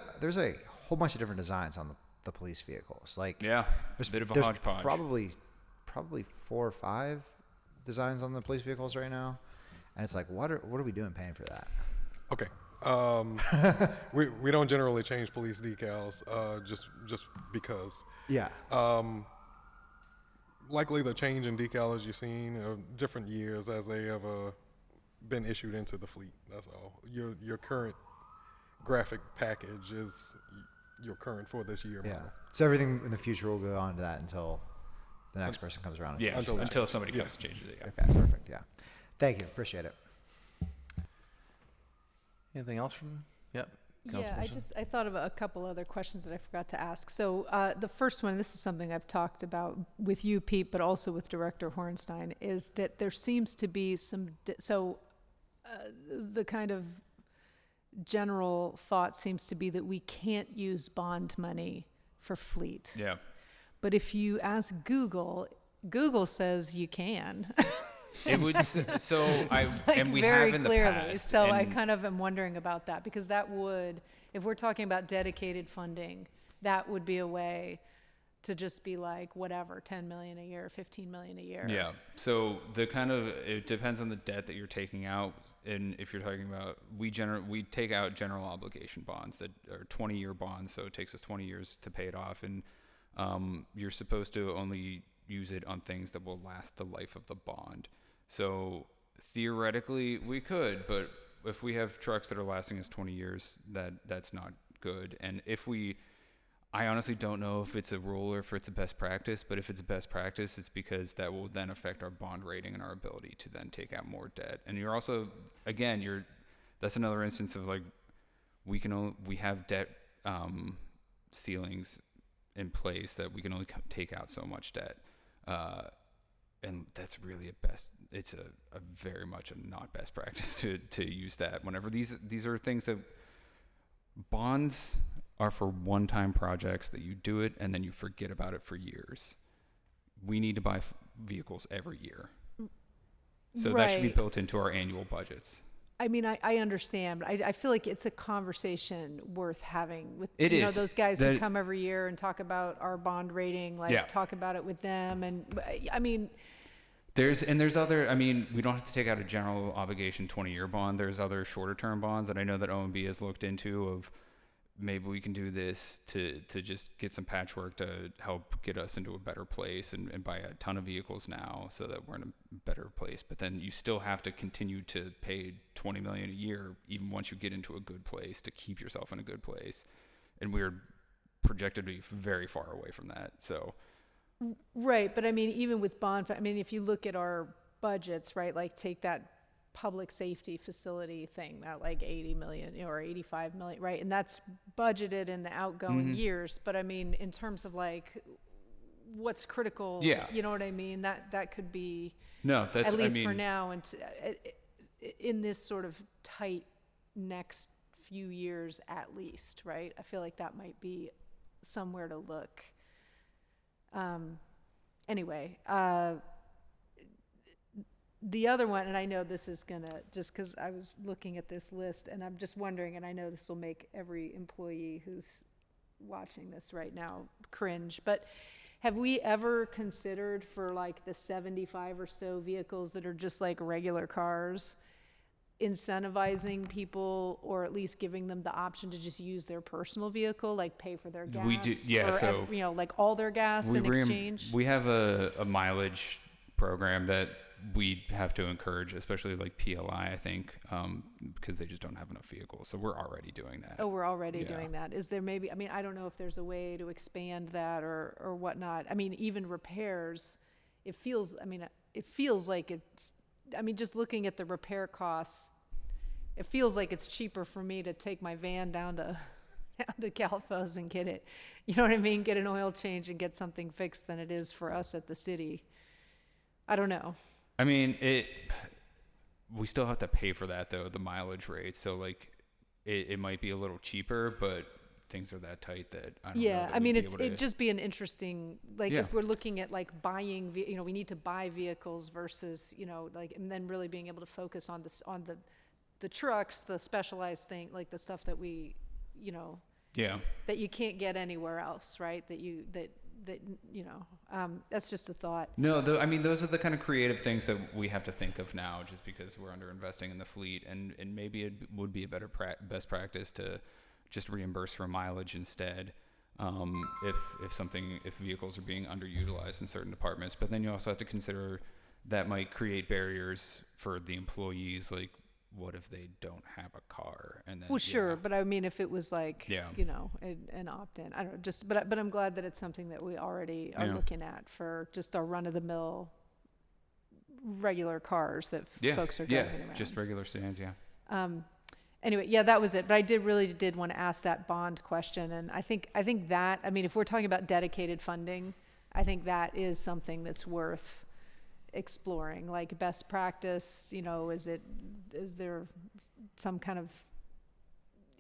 whole bunch of different designs on the police vehicles. Like Yeah. There's a bit of a there's hodgepodge. Probably 4 or 5 designs on the police vehicles right now, and it's like, what are we doing paying for that? Okay. We don't generally change police decals just because. Yeah. Likely the change in decals you've seen different years as they have been issued into the fleet. That's all. Your current graphic package is your current for this year. Yeah. model. So everything in the future will go on to that until the next person comes around. And Yeah, changes Until- until somebody yeah. comes and changes it. Yeah. that. Okay. Perfect. Yeah. Thank you. Appreciate it. Anything else from? Yep. Yeah, I thought of a couple other questions that I forgot to ask. So the first one, this is something I've talked about with you, Pete, but also with Director Hornstein, is that there seems to be the kind of general thought seems to be that we can't use bond money for fleet. Yeah. But if you ask Google, Google says you can. It would. So I Like, and we very have in the clearly. past. So I and- kind of am wondering about that because that would, if we're talking about dedicated funding, that would be a way to just be like, whatever, 10 million a year, 15 million a year. Yeah. So it depends on the debt that you're taking out, and if you're talking about we take out general obligation bonds that are 20-year bonds, so it takes us 20 years to pay it off, and you're supposed to only use it on things that will last the life of the bond. So theoretically we could, but if we have trucks that are lasting us 20 years, that's not good. And I honestly don't know if it's a rule or if it's a best practice, but if it's a best practice, it's because that will then affect our bond rating and our ability to then take out more debt. And you're also, again, that's another instance of like, we have debt ceilings in place that we can only take out so much debt. And that's really it's a very much a not best practice to use that whenever these are things that bonds are for one-time projects that you do it and then you forget about it for years. We need to buy vehicles every year. So that should be Right. built into our annual budgets. I mean, I understand, but I feel like it's a conversation worth having with, It is. those guys who That- come every year and talk about our bond rating, like Yeah. talk about it with them. And I mean, There's other, I mean, we don't have to take out a general obligation 20-year bond. There's other shorter term bonds that I know that OMB has looked into of maybe we can do this to just get some patchwork to help get us into a better place and buy a ton of vehicles now so that we're in a better place. But then you still have to continue to pay $20 million a year, even once you get into a good place, to keep yourself in a good place. And we're projected to be very far away from that. So right, but I mean, even with bond, I mean, if you look at our budgets, right, like take that public safety facility thing, that like 80 million or 85 million, right? And that's budgeted in the outgoing years. But I mean, in terms of like what's critical, Yeah. you know what I mean? That could be, no, that's, at least I mean, for now, and in this sort of tight next few years at least, right? I feel like that might be somewhere to look. Anyway, the other one, and I know this is gonna, just because I was looking at this list, and I'm just wondering, and I know this will make every employee who's watching this right now cringe, but have we ever considered for like the 75 or so vehicles that are just like regular cars, incentivizing people, or at least giving them the option to just use their personal vehicle, like pay for their gas? We do, yeah. for So you know, like all their gas in exchange? We have a mileage program that we have to encourage, especially like PLI, I think, because they just don't have enough vehicles. So we're already doing that. Oh, we're already Yeah. doing that. Is there maybe, I mean, I don't know if there's a way to expand that or whatnot. I mean, even repairs, it feels like it's, I mean, just looking at the repair costs, it feels like it's cheaper for me to take my van down to Calfos and get it, you know what I mean? Get an oil change and get something fixed than it is for us at the city. I don't know. I mean, we still have to pay for that though, the mileage rate. So like, it might be a little cheaper, but things are that tight that I don't know. Yeah, that I we'd mean, be it'd able to- just be an interesting, like, Yeah. if we're looking at like buying, you know, we need to buy vehicles versus, you know, like, and then really being able to focus on this, on the trucks, the specialized thing, like the stuff that we, you know, Yeah. that you can't get anywhere else, right? That you know, that's just a thought. No, I mean, those are the kind of creative things that we have to think of now, just because we're under investing in the fleet, and maybe it would be a better best practice to just reimburse for mileage instead, if vehicles are being underutilized in certain departments. But then you also have to consider that might create barriers for the employees, like what if they don't have a car? And then Well, sure, but I mean, if it was like, Yeah. you know, an opt-in, I don't know, just, but I'm glad that it's something that we already are Yeah. looking at for just our run-of-the-mill regular cars that folks are driving around. just regular sedans. Yeah. Anyway, yeah, that was it. But I did want to ask that bond question, and I think that, I mean, if we're talking about dedicated funding, I think that is something that's worth exploring, like best practice. You know, is there some kind of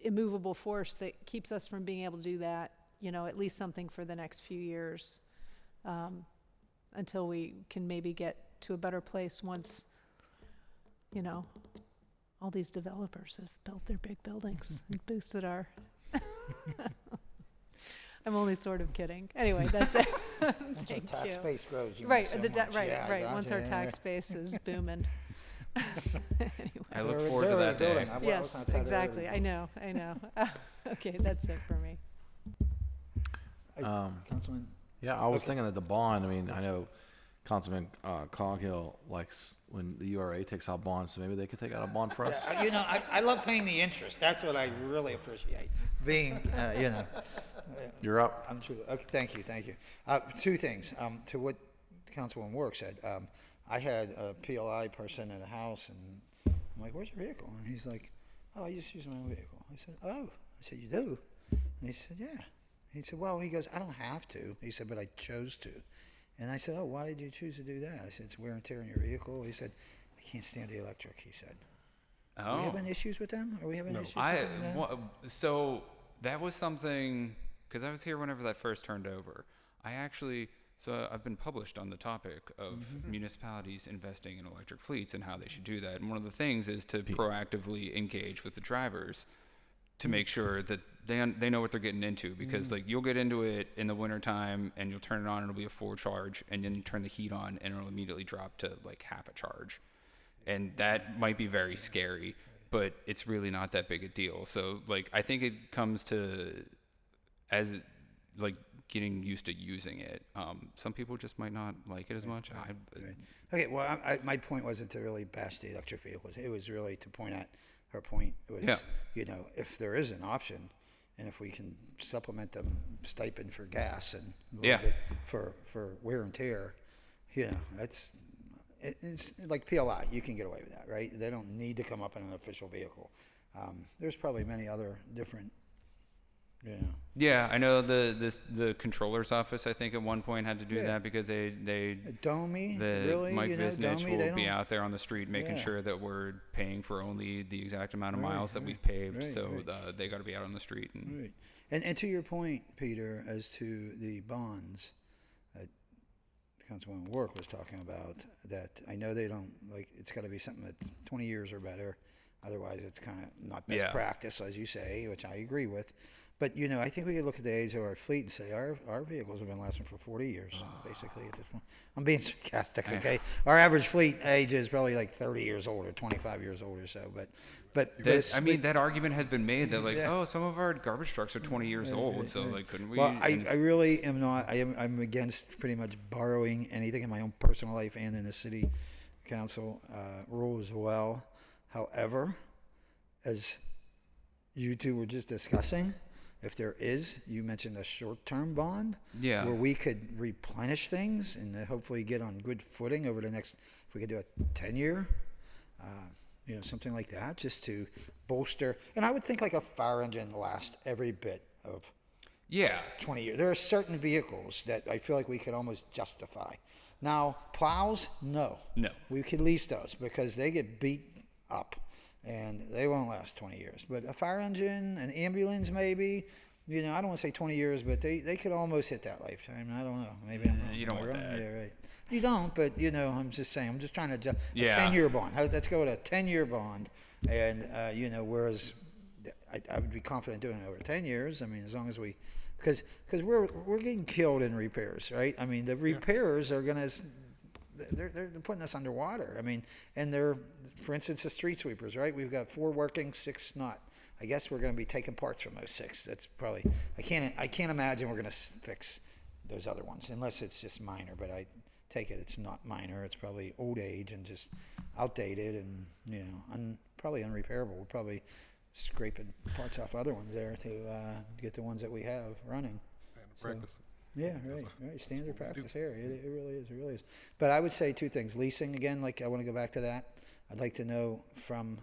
immovable force that keeps us from being able to do that? You know, at least something for the next few years, until we can maybe get to a better place once, you know, all these developers have built their big buildings and boosted our. I'm only sort of kidding. Anyway, that's it. Once our Thank tax you. base grows, you Right, make so the much. Yeah, right. Once our gotcha. tax base is booming. Anyway. I look They're- forward to they're that day. building. I was Yes, outside there exactly. already. I know. Okay, that's it for me. Councilman, Yeah, I was thinking that the bond, I mean, I know Councilman Coghill likes when the URA takes out bonds, so maybe they could take out a bond for us. you know, I love paying the interest. That's what I really appreciate. Being, you know, You're up. I'm true. Okay, thank you. Two things. To what Councilman Warwick said, I had a PLI person at a house, and I'm like, "Where's your vehicle?" And he's like, "Oh, I just use my own vehicle." I said, "Oh," I said, "You do?" And he said, "Yeah." He said, "Well," he goes, "I don't have to." He said, "But I chose to." And I said, "Oh, why did you choose to do that?" I said, "It's wear and tear on your vehicle." He said, "I can't stand the electric." He said, "Are we having issues with them? Are we having issues with them now?" So that was something, because I was here whenever that first turned over. So I've been published on the topic of municipalities investing in electric fleets and how they should do that. And one of the things is to proactively engage with the drivers to make sure that they know what they're getting into, because like you'll get into it in the wintertime and you'll turn it on and it'll be a full charge, and then you turn the heat on and it'll immediately drop to like half a charge. And that might be very scary, but it's really not that big a deal. So like I think it comes to as like getting used to using it. Some people just might not like it as much. Right. Okay, well, my point wasn't to really bash the electric vehicles. It was really to point out her point was, you know, if there is an option, and if we can supplement them stipend for gas and a little bit for wear and tear, you know, it's like PLI. You can get away with that, right? They don't need to come up in an official vehicle. There's probably many other different, you know. Yeah, I know the controller's office, I think at one point had to do that because they Domi, the really? Mike You know, Visnich Domi, they will be don't- out there on the street making Yeah. sure that we're paying for only the exact amount of Right, miles that right, we've paved. right, So right. they got to be out on the street. And Right. And to your point, Peter, as to the bonds, Councilwoman Work was talking about, that I know they don't, like, it's got to be something that's 20 years or better. Otherwise, it's kind of not best Yeah. practice, as you say, which I agree with. But, I think we could look at the age of our fleet and say our vehicles have been lasting for 40 years, basically, at this point. I'm being sarcastic, okay? Our average fleet age is probably like 30 years old or 25 years old or so. But That, I mean, that argument has been made that like, Yeah. oh, some of our garbage trucks are 20 years old, so like, couldn't we? Well, and I it's- really am not. I'm against pretty much borrowing anything in my own personal life and in the city council rule as well. However, as you two were just discussing, if there is, you mentioned a short-term bond, Yeah. where we could replenish things and then hopefully get on good footing over the next. If we could do a 10-year, something like that, just to bolster. And I would think like a fire engine lasts every bit of yeah. 20 years. There are certain vehicles that I feel like we could almost justify. Now, plows, no. No. We could lease those because they get beat up and they won't last 20 years. But a fire engine, an ambulance maybe, I don't want to say 20 years, but they could almost hit that lifetime. I don't know. Maybe I'm wrong. You don't Am I want wrong? that. Yeah, right. You don't, but, I'm just saying. I'm just trying to a Yeah. 10-year bond. Let's go with a 10-year bond. And, whereas I would be confident doing it over 10 years. I mean, as long as we, because we're getting killed in repairs, right? I mean, the repairs are going to, they're putting us underwater. I mean, and they're, for instance, the street sweepers, right? We've got 4 working, 6 not. I guess we're going to be taking parts from those 6. That's probably, I can't imagine we're going to fix those other ones unless it's just minor. But I take it it's not minor. It's probably old age and just outdated and probably unrepairable. We're probably scraping parts off other ones there to get the ones that we have running. Standard practice. Yeah, right. Standard practice here. It really is. But I would say 2 things. Leasing, again, like I want to go back to that. I'd like to know from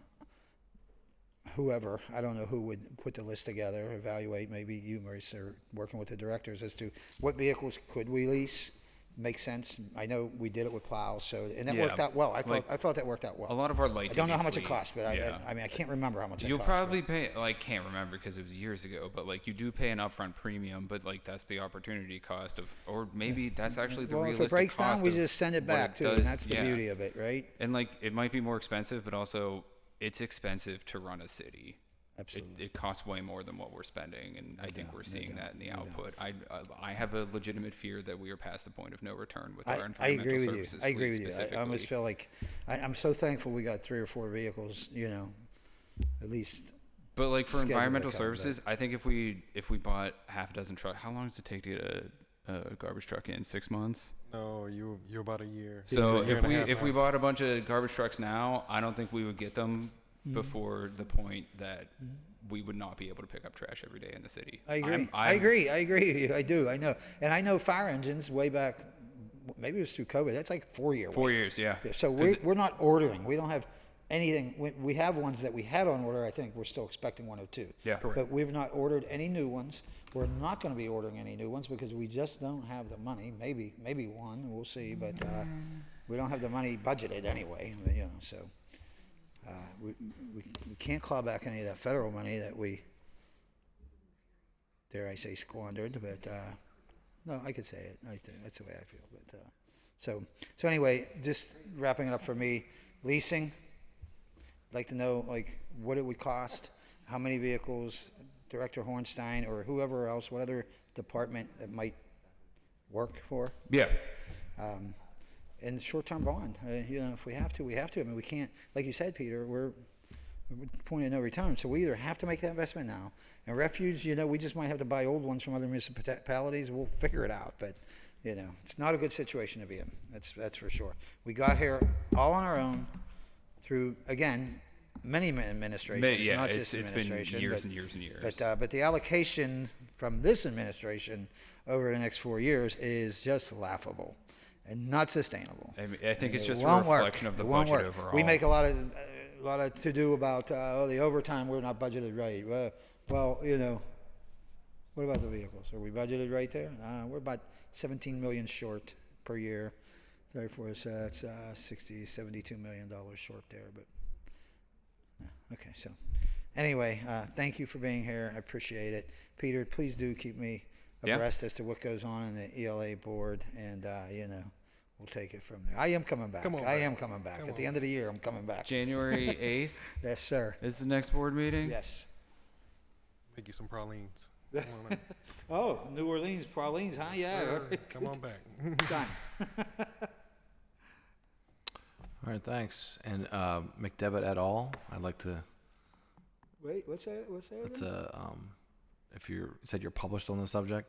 whoever, I don't know who would put the list together, evaluate, maybe you, Maurice, are working with the directors as to what vehicles could we lease. Makes sense. I know we did it with plows, and that Yeah, worked out well. I like, thought that worked out well. A lot of our light. I don't know duty how much it fleet- cost, but yeah. I mean, I can't remember how much it You'll cost. probably pay, like, can't remember because it was years ago, but like you do pay an upfront premium, but like that's the opportunity cost of, or maybe that's actually the well, if realistic it breaks down, cost we of just send it what back too, does. and that's the Yeah. beauty of it, right? And like it might be more expensive, but also it's expensive to run a city. Absolutely. It costs way more than what we're spending, and I think we're seeing doubt, that in the no doubt. output. I have a legitimate fear that we are past the point of no return with I our environmental agree with you. services I agree fleet with you. I specifically. almost feel like I'm so thankful we got 3 or 4 vehicles. At least. But like for schedule environmental that kind of services, I think if we bought half a dozen trucks, how long does it take to get a garbage truck in? 6 months. No, you're about a year. So A year if and a we half if we now. bought a bunch of garbage trucks now, I don't think we would get them before the point that we would not be able to pick up trash every day in the city. I agree. I I'm- agree. I agree with you. I do. I know. And I know fire engines way back, maybe it was through COVID. That's like 4-year. 4 years, yeah. So 'Cause we're not ordering. We don't have anything. We have ones that we had on order. I think we're still expecting 1 or 2. Yeah. Correct. But we've not ordered any new ones. We're not going to be ordering any new ones because we just don't have the money. Maybe 1. We'll see. But we don't have the money budgeted anyway. So we can't claw back any of that federal money that we, dare I say, squandered. But no, I could say it. That's the way I feel. But so anyway, just wrapping it up for me, leasing. I'd like to know like what it would cost, how many vehicles, Director Hornstein or whoever else, what other department that might work for. Yeah. And short-term bond, if we have to, we have to. I mean, we can't, like you said, Peter, we're point of no return. So we either have to make that investment now. And refuge, we just might have to buy old ones from other municipalities. We'll figure it out. But, it's not a good situation to be in. That's for sure. We got here all on our own through, again, many administrations, Yeah, not it's just been administration. years and years and years. But the allocation from this administration over the next 4 years is just laughable and not sustainable. I think it's It just a won't work. reflection of the It won't budget work. overall. We make a lot of to do about the overtime. We're not budgeted right. Well, what about the vehicles? Are we budgeted right there? We're about 17 million short per year. Therefore, so that's $72 million short there. But okay, so anyway, thank you for being here. I appreciate it, Peter. Please do keep me Yeah. abreast as to what goes on in the ELA board, and we'll take it from there. I am coming back. Come on I back. am coming back. Come At the on end of the year, I'm coming back. January 8th Yes, sir. is the next board meeting. Yes. Make you some pralines. Come on, Oh, New Orleans, Pralines, huh? Yeah. sir. Come on back. Done. All right, thanks. And McDevitt et al. I'd like to. Wait, what's that? What's that? It's a if you said you're published on the subject.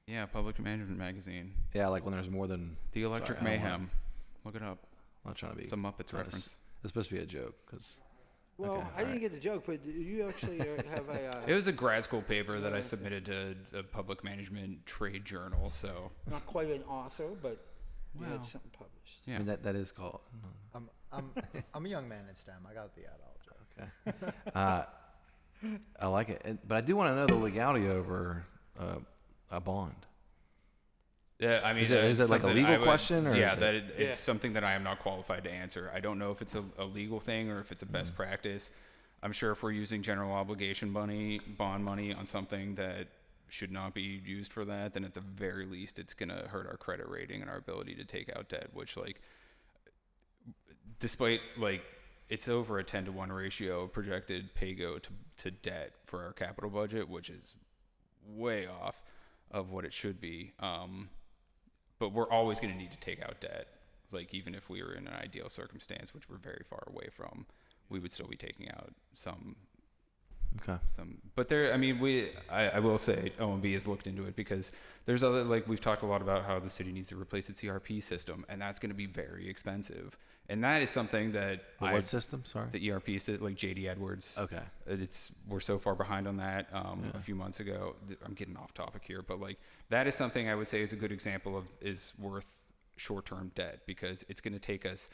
Yeah, Public Management Magazine. Yeah, like when there's more than. The Electric Sorry, I don't Mayhem. Look it up. I'm not trying to be. It's a Muppets reference. It's supposed to be a joke because. Well, Okay, I didn't alright. get the joke, but you actually have a It was a grad school paper that I submitted to a public management trade journal. So not quite an author, but you Well, had something published. yeah. I mean that is called. I'm a young man in STEM. I got the adult joke. Okay. I like it, but I do want to know the legality over a bond. Yeah, I mean, Is it that's like a something legal I would- question, or yeah, is that it- it's Yeah. something that I am not qualified to answer. I don't know if it's a legal thing or if it's a best practice. I'm sure if we're using general obligation money, bond money on something that should not be used for that, then at the very least it's gonna hurt our credit rating and our ability to take out debt. Which, like, despite like it's over a 10-to-1 ratio projected pay-go to debt for our capital budget, which is way off of what it should be. But we're always going to need to take out debt. Like, even if we were in an ideal circumstance, which we're very far away from, we would still be taking out some. Okay. But there, I mean, I will say OMB has looked into it because there's other, like, we've talked a lot about how the city needs to replace its ERP system, and that's going to be very expensive. And that is something that What system? Sorry. the ERP system, like JD Edwards. Okay. We're so far behind on that. A few months ago, I'm getting off topic here, but like that is something I would say is a good example of is worth short-term debt because it's going to take us.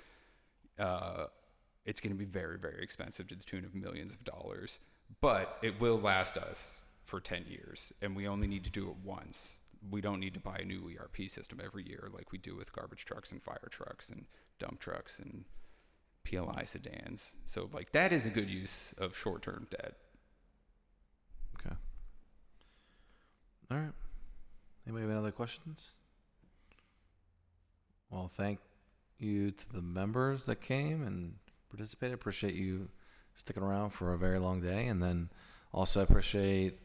It's going to be very, very expensive to the tune of millions of dollars, but it will last us for 10 years, and we only need to do it once. We don't need to buy a new ERP system every year like we do with garbage trucks and fire trucks and dump trucks and PLI sedans. So like that is a good use of short-term debt. Okay. All right. Anybody have any other questions? Well, thank you to the members that came and participated. Appreciate you sticking around for a very long day, and then also appreciate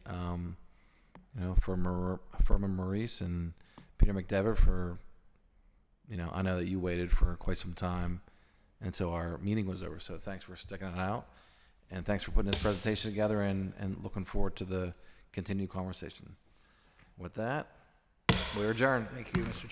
Furman Maurice and Peter McDevitt for. I know that you waited for quite some time until our meeting was over, so thanks for sticking it out. And thanks for putting this presentation together and looking forward to the continued conversation. With that, we're adjourned. Thank you, Mr.